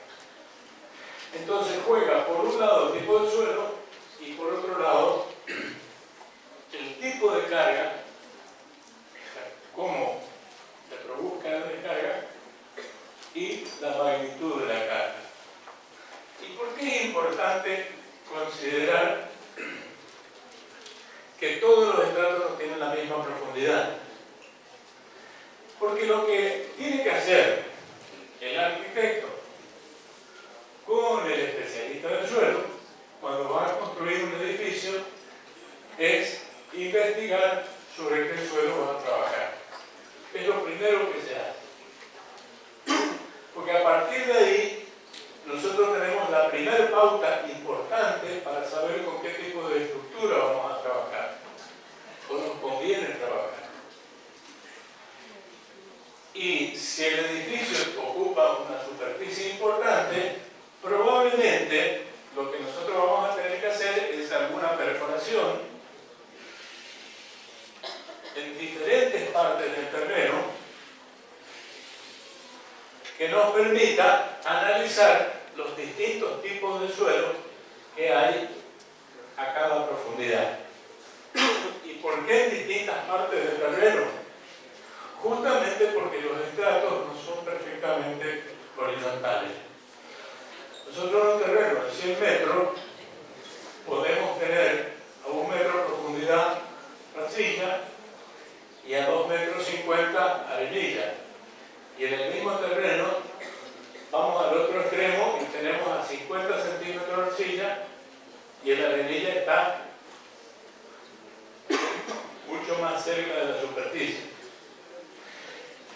Entonces juega por un lado el tipo de suelo y por otro lado el tipo de carga, cómo se produzca la descarga y la magnitud de la carga. ¿Y por qué es importante considerar que todos los estratos no tienen la misma profundidad? Porque lo que tiene que hacer el arquitecto con el especialista del suelo, cuando va a construir un edificio, es investigar sobre qué suelo va a trabajar. Es lo primero que se hace. Porque a partir de ahí, nosotros tenemos la primera pauta importante para saber con qué tipo de estructura vamos a trabajar, o nos conviene trabajar. Y si el edificio ocupa una superficie importante, probablemente lo que nosotros vamos a tener que hacer es alguna perforación en diferentes partes del terreno que nos permita analizar los distintos tipos de suelo que hay a cada profundidad. ¿Y por qué en distintas partes del terreno? Justamente porque los estratos no son perfectamente horizontales. Nosotros en un terreno de 100 metros podemos tener a 1 metro de profundidad arcilla y a 2,50 metros arenilla. Y en el mismo terreno vamos al otro extremo y tenemos a 50 centímetros arcilla y el arenilla está mucho más cerca de la superficie.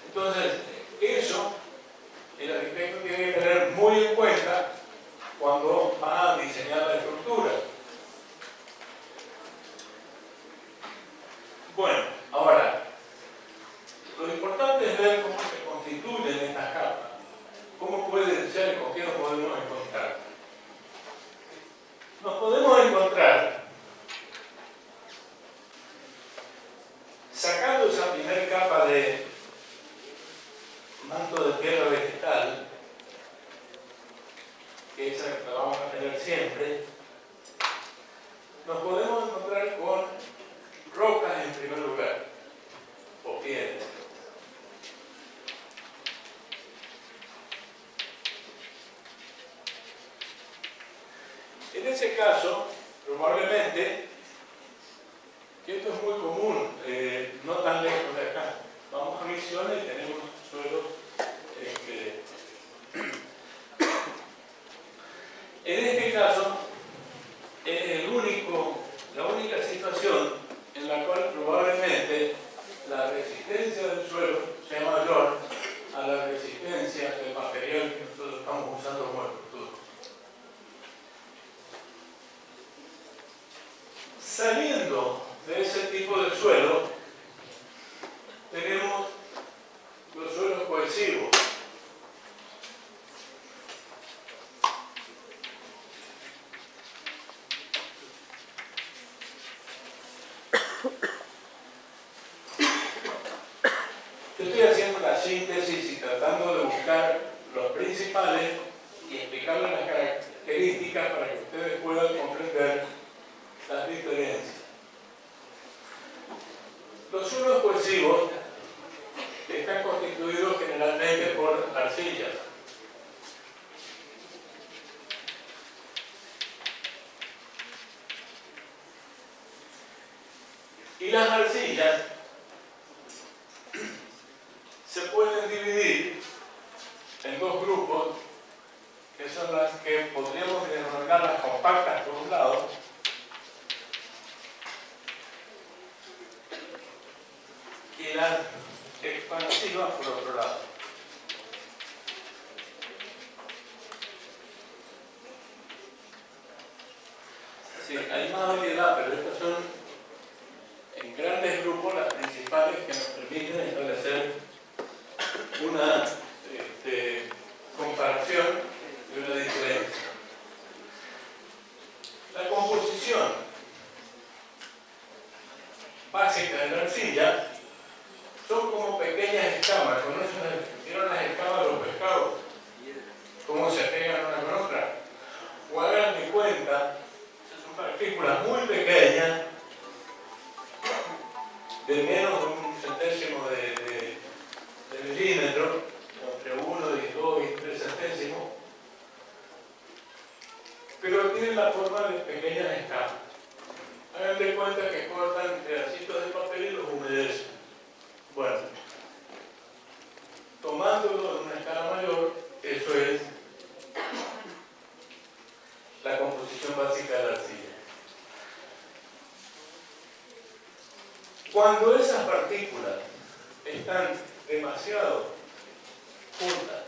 Entonces, eso el arquitecto tiene que tener muy en cuenta cuando va a diseñar la estructura. Bueno, ahora, lo importante es ver cómo se constituyen estas capas, cómo pueden ser, con qué nos podemos encontrar. Nos podemos encontrar sacando esa primera capa de manto de tierra vegetal, que esa la vamos a tener siempre, nos podemos encontrar con rocas en primer lugar, o piedras. En ese caso, probablemente, que esto es muy común, no tan lejos de acá, vamos a Misiones y tenemos suelos. En este caso, es la única situación en la cual probablemente la resistencia del suelo sea mayor a la resistencia influencia del material que nosotros estamos usando como estructura. Saliendo de ese tipo de suelo, tenemos los suelos cohesivos. Yo estoy haciendo la síntesis y tratando de buscar los principales y explicarles las características para que ustedes puedan comprender las diferencias. Los suelos cohesivos están constituidos generalmente por arcillas. Y las arcillas se pueden dividir en dos grupos, que son las que podríamos denominar las compactas por un lado, y las expansivas por otro lado. Sí, hay más variedad, pero estas son en grandes grupos las principales que nos permiten establecer una comparación y una diferencia. La composición básica de la arcilla son como pequeñas escamas. ¿Vieron las escamas de los pescados? ¿Cómo se pegan una con otra? O hagan de cuenta, son partículas muy pequeñas, de menos de un centésimo de milímetro, entre 1 y 2 y 3 centésimos, pero tienen la forma de pequeñas escamas. Hagan de cuenta que cortan pedacitos de papel y los humedecen. Bueno, tomándolo en una escala mayor, eso es la composición básica de la arcilla. Cuando esas partículas están demasiado juntas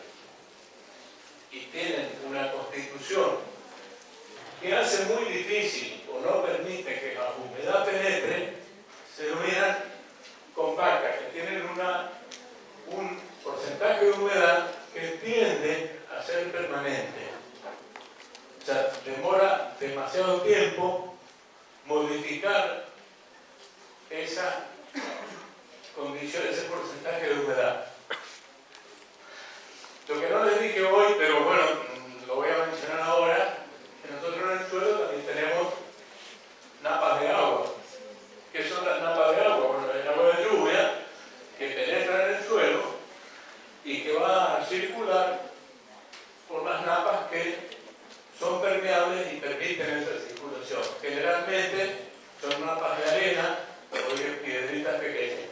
y tienen una constitución que hace muy difícil o no permite que la humedad penetre, se denominan compactas, que tienen un porcentaje de humedad que tiende a ser permanente. O sea, demora demasiado tiempo modificar esa condición, ese porcentaje de humedad. Lo que no les dije hoy, pero bueno, lo voy a mencionar ahora, que nosotros en el suelo también tenemos napas de agua. ¿Qué son las napas de agua? Bueno, el agua de lluvia que penetra en el suelo y que va a circular por las napas que son permeables y permiten esa circulación. Generalmente son napas de arena o de piedritas pequeñas.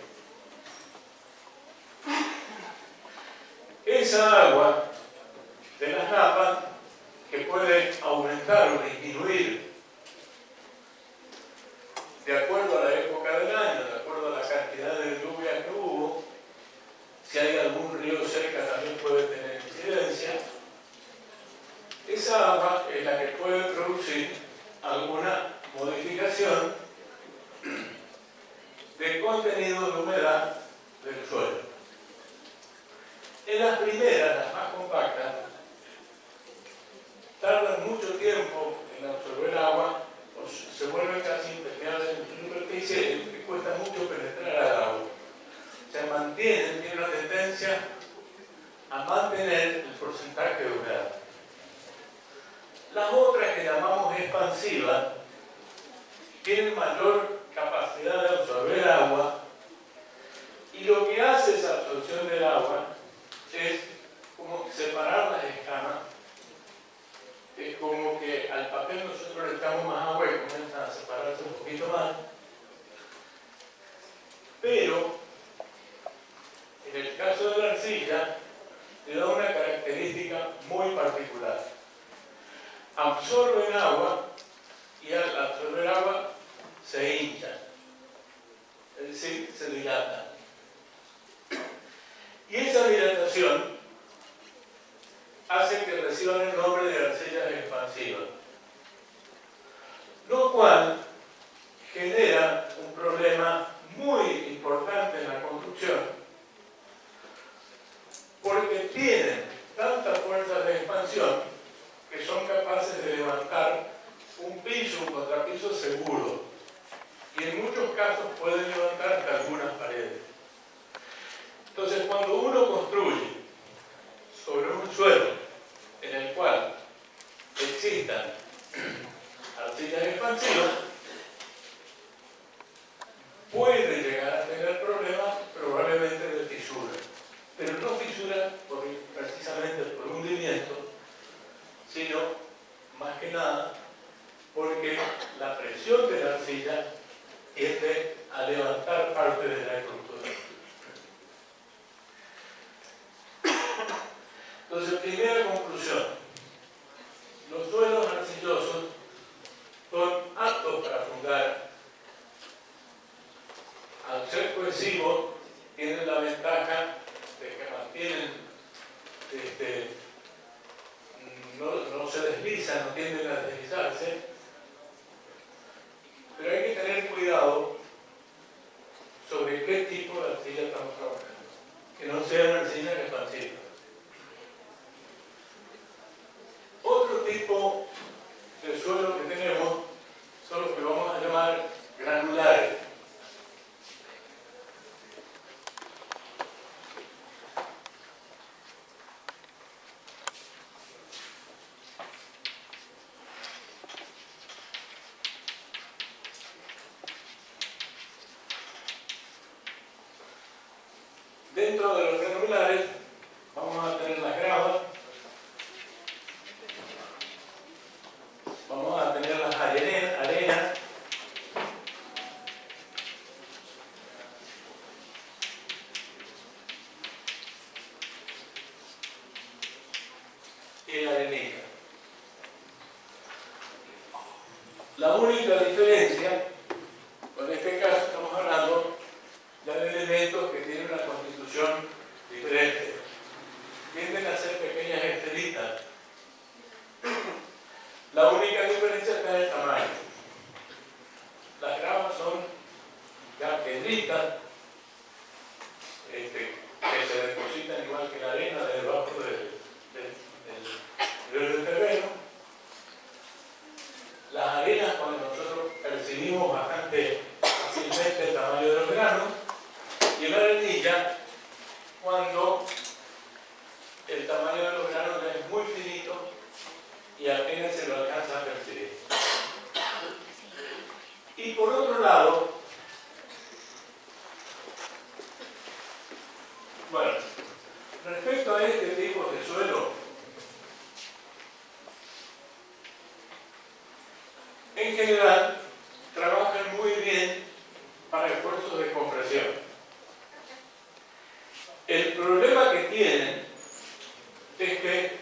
Esa agua de las napas, que puede aumentar o disminuir de acuerdo a la época del año, de acuerdo a la cantidad de lluvia que hubo, si hay algún río cerca también puede tener incidencia. Esa agua es la que puede producir alguna modificación del contenido de humedad del suelo. En las primeras, las más compactas, tardan mucho tiempo en absorber agua, o se vuelven casi impermeables en superficie y cuesta mucho penetrar al agua. Se mantienen, tienen una tendencia a mantener el porcentaje de humedad. Las otras que llamamos expansivas tienen mayor capacidad de absorber agua y lo que hace esa absorción del agua es como separar las escamas. Es como que al papel nosotros le echamos más agua y comienzan a separarse un poquito más. Pero en el caso de la arcilla le da una característica muy particular. Absorben agua y al absorber agua se hinchan, es decir, se dilatan. Y esa reciban el nombre de arcillas expansivas, lo cual genera un problema muy importante en la construcción, porque tienen tantas fuerzas de expansión que son capaces de levantar un piso, un contrapiso seguro, y en muchos casos pueden levantar hasta algunas paredes. Entonces, cuando uno construye sobre un suelo en el cual existan arcillas expansivas, puede llegar a tener problemas probablemente de fisura, pero no fisura precisamente por hundimiento, sino más que nada porque la presión de la arcilla tiende a levantar parte de la estructura. Entonces, primera conclusión: los suelos arcillosos son aptos para fundar. Al ser cohesivos, tienen la ventaja de que mantienen, no se deslizan, no tienden a deslizarse, pero hay que tener cuidado sobre qué tipo de arcilla estamos trabajando, que no sean arcillas expansivas. Otro tipo de suelo que tenemos son los que vamos a llamar granulares. Dentro de los granulares vamos a tener las gravas, vamos a tener las arenas, y la arenita. La única diferencia, en este caso estamos hablando ya de elementos que tienen una constitución diferente. Tienden a ser pequeñas estelitas. La única diferencia está en el tamaño. Las gravas son ya piedritas que se depositan igual que la arena debajo del terreno. Las arenas, cuando nosotros percibimos bastante fácilmente el tamaño de los granos, y la arenilla, cuando el tamaño de los granos ya es muy finito y apenas se lo alcanza a percibir. Y por otro lado, bueno, respecto a este tipo de suelo, en general trabajan muy bien para esfuerzos de compresión. El problema que tienen es que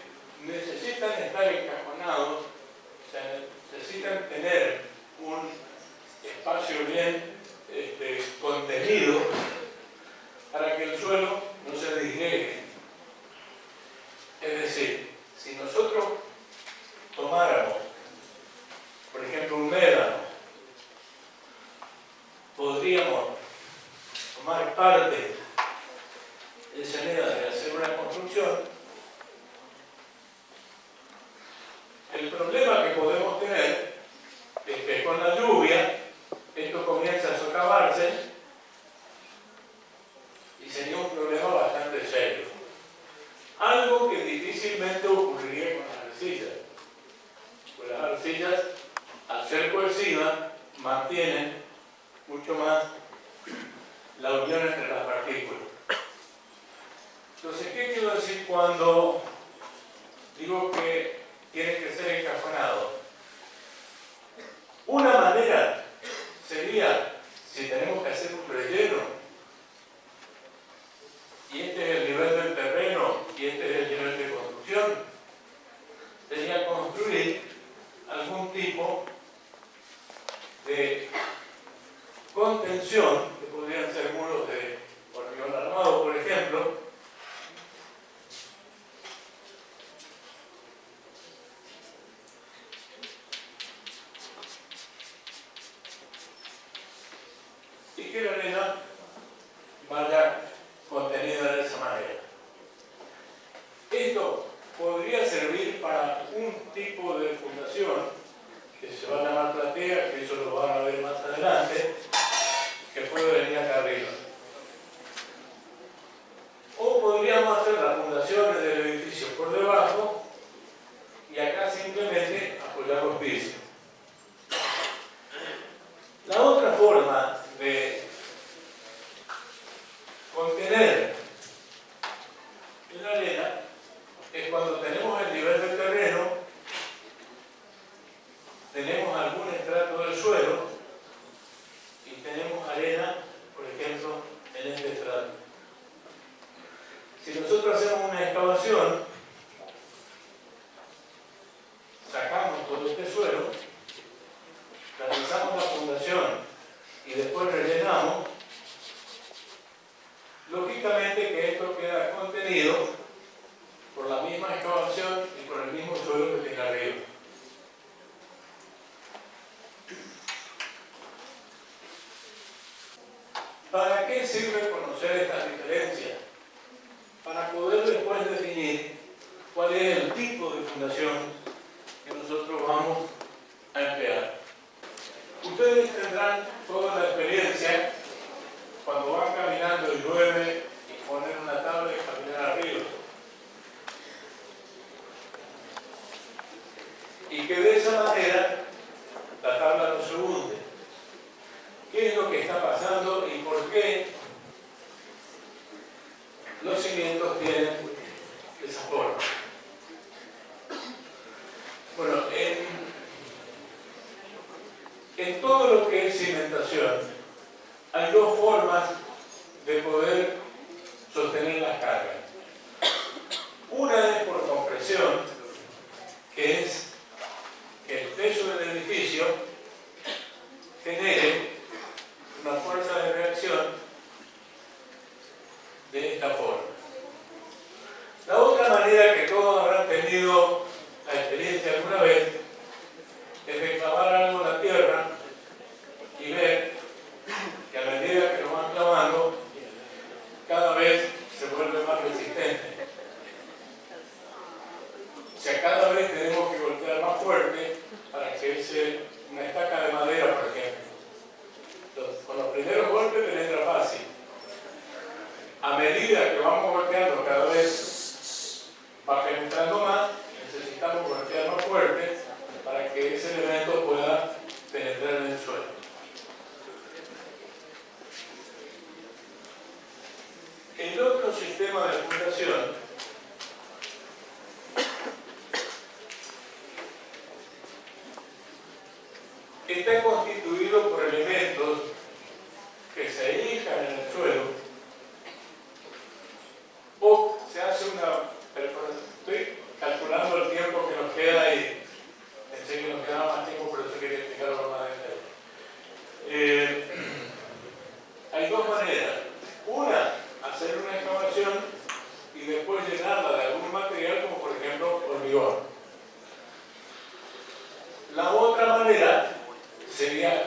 necesitan estar encajonados, o sea, necesitan tener un espacio bien contenido para que el suelo no se disgregue. Es decir, si nosotros tomáramos, por ejemplo, un médano, podríamos tomar parte de esa médano de hacer una construcción. El problema que podemos tener es que con la lluvia esto comienza a socavarse y sería un problema bastante serio. Algo que difícilmente ocurriría con las arcillas. Pues las arcillas, al ser cohesivas, mantienen mucho más la unión entre las partículas. Entonces, ¿qué quiero decir cuando digo que tiene que ser encajonado? Una manera sería, si tenemos que hacer un relleno, y este es el nivel del terreno y este es el nivel de construcción, sería construir algún tipo de contención, que podrían ser muros de hormigón armado, por ejemplo, podría servir para un tipo de fundación que se va a llamar platea, que eso lo van a ver más adelante, que puede venir acá arriba. O podríamos hacer las fundaciones del edificio por debajo y acá simplemente apoyamos piso. La otra forma de contener la arena es cuando tenemos el nivel del terreno, tenemos algún estrato del suelo y tenemos arena, por ejemplo, en este estrato. Si nosotros hacemos una excavación, sacamos todo este suelo, realizamos la fundación y después rellenamos, lógicamente que esto queda contenido por la misma excavación y por el mismo suelo que tiene arriba. ¿Para qué sirve conocer estas diferencias? Para poder después definir cuál es el tipo de fundación que nosotros vamos a emplear. Ustedes tendrán toda la experiencia cuando van caminando y llueve y ponen una tabla y caminar arriba. Y que de esa manera la tabla no se hunde. ¿Qué es lo que está pasando y por qué los cimientos tienen esa forma? Bueno, en todo lo que es cimentación hay dos formas de poder sostener las cargas. Una es por compresión, que es que el peso del edificio genere una fuerza de reacción de esta forma. La otra manera que todos habrán tenido la experiencia alguna vez es de clavar algo en la tierra y ver que a medida que lo van clavando, cada vez se vuelve más resistente. O sea, cada vez tenemos que golpear más fuerte para que una estaca de madera, por ejemplo. Con los primeros golpes penetra fácil. A medida que vamos golpeando cada vez va penetrando más, necesitamos golpear más fuerte para que ese elemento pueda penetrar en el suelo. El otro sistema de fundación está constituido por elementos que se elijan en el suelo o se hace una... Estoy calculando el tiempo que nos queda y pensé que nos quedaba más tiempo, por eso quería explicarlo más detalle. Hay dos maneras. Una, hacer una excavación y después llenarla de algún material, como por ejemplo hormigón. La otra manera sería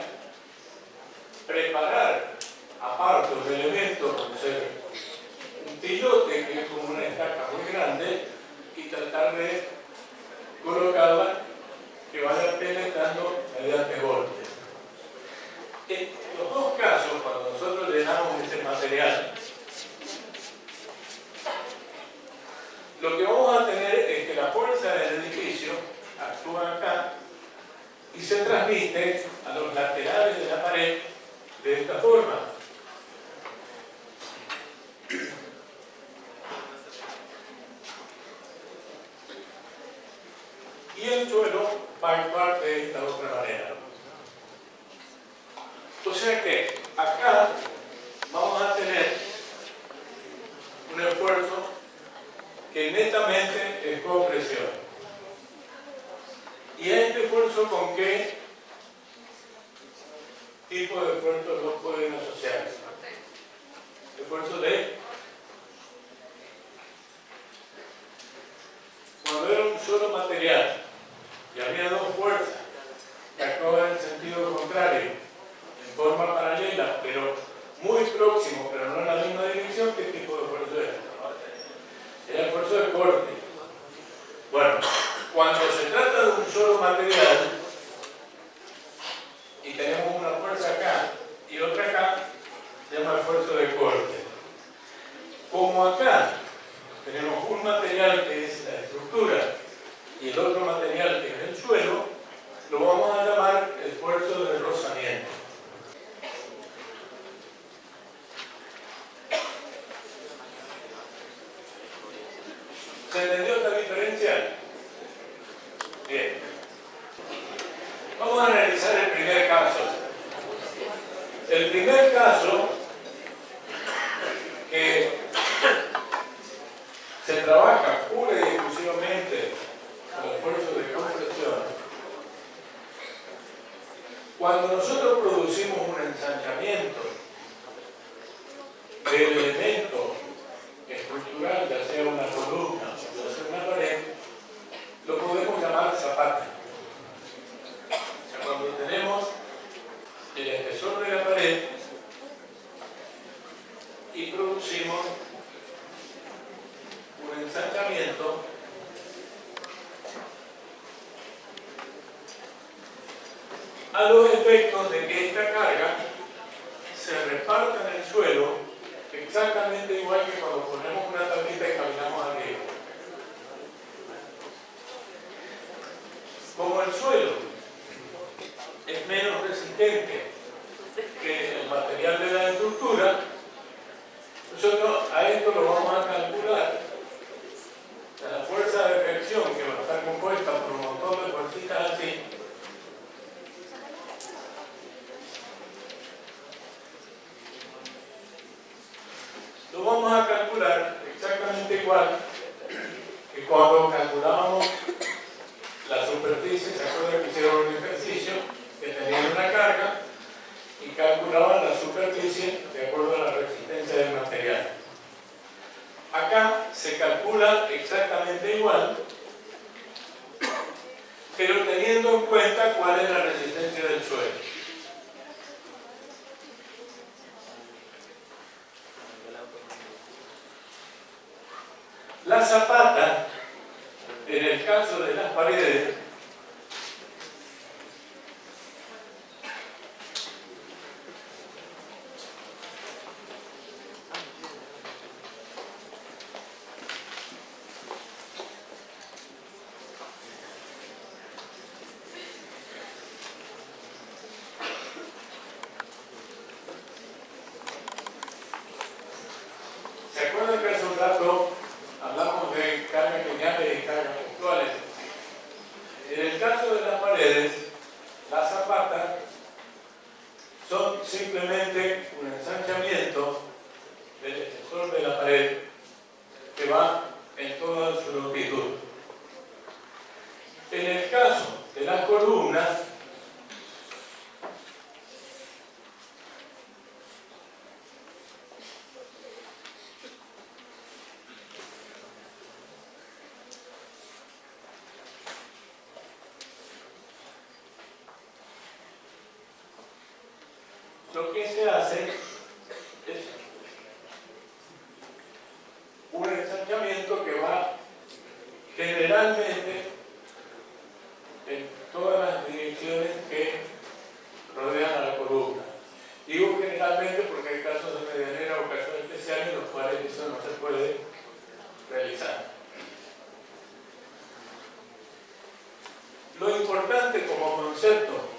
preparar aparte los elementos, como ser un tillote, que es como una estaca muy grande, y tratar de colocarla que vaya penetrando mediante golpes. En los dos casos, cuando nosotros llenamos este material, lo que vamos a tener es que la fuerza del edificio actúa acá y se transmite a los laterales de la pared de esta forma. Y el suelo va a actuar de esta otra manera. O sea que acá vamos a tener un esfuerzo que netamente es compresión. ¿Y a este esfuerzo con qué tipo de esfuerzo no pueden asociarse? Esfuerzo de... Cuando era un solo material y había dos fuerzas que actuaban en sentido contrario, en forma paralela, pero muy próximos, pero no en la misma dirección, ¿qué tipo de esfuerzo era? Era el esfuerzo de corte. caso que se trabaja pura y exclusivamente con esfuerzos de compresión, cuando nosotros producimos un ensanchamiento del elemento estructural, ya sea una columna o sea una pared, lo podemos llamar zapata. O sea, cuando tenemos el espesor de la pared y producimos un ensanchamiento a los efectos de que esta carga se reparta en el suelo exactamente igual que cuando ponemos una tablita y caminamos arriba. Como el suelo es menos resistente que el material de la estructura, nosotros a esto lo vamos a calcular. La fuerza de reacción, que va a estar compuesta por un montón de fuercitas así, lo vamos a calcular exactamente igual que cuando calculábamos la superficie. ¿Se acuerdan que hicieron un ejercicio que tenían una carga y calculaban la superficie de acuerdo a la resistencia del material? Acá se calcula exactamente igual, pero teniendo en cuenta cuál es la resistencia del suelo. La zapata, en el caso de las paredes, ¿se acuerdan que hace un rato hablamos de cargas lineales y cargas puntuales? En el caso de las paredes, las zapatas son simplemente un ensanchamiento del espesor de la pared que va en toda su longitud. En el caso de las columnas, lo que se hace es un ensanchamiento que va generalmente en todas las direcciones que rodean a la columna. Digo generalmente porque hay casos de medianera o casos especiales en los cuales eso no se puede realizar. Lo importante como concepto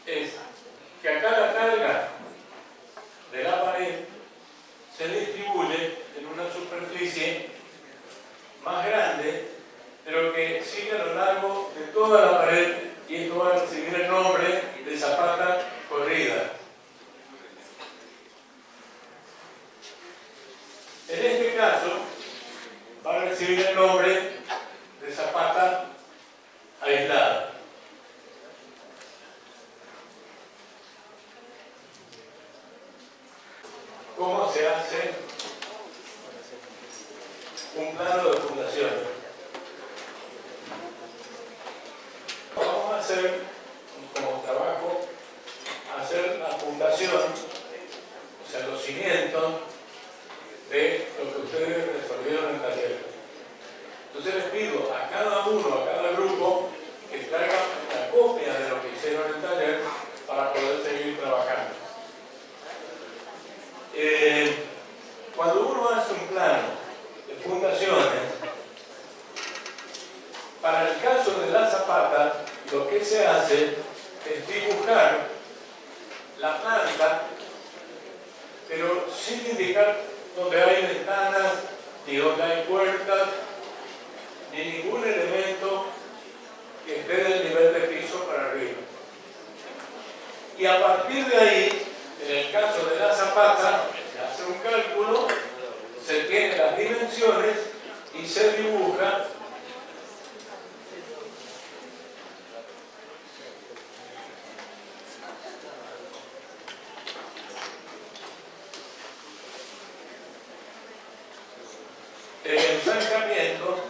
es que acá la carga de la pared se distribuye en una superficie más grande, pero que sigue a lo largo de toda la pared, y esto va a recibir el nombre de zapata corrida. En este caso va a recibir el nombre de zapata aislada. ¿Cómo se hace un plano de fundación? Vamos a hacer como trabajo, hacer la fundación, o sea, los cimientos de lo que ustedes resolvieron en el taller. Entonces les pido a cada uno, a cada grupo, que traiga una copia de lo que hicieron en el taller para poder seguir trabajando. Cuando uno hace un plano de fundaciones, para el caso de la zapata, lo que se hace es dibujar la planta, pero sin indicar donde hay ventanas, ni donde hay puertas, ni ningún elemento que esté del nivel de piso para arriba. Y a partir de ahí, en el se dibuja el estancamiento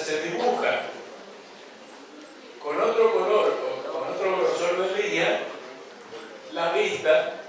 se dibuja con otro color o con otro grosor de línea la vista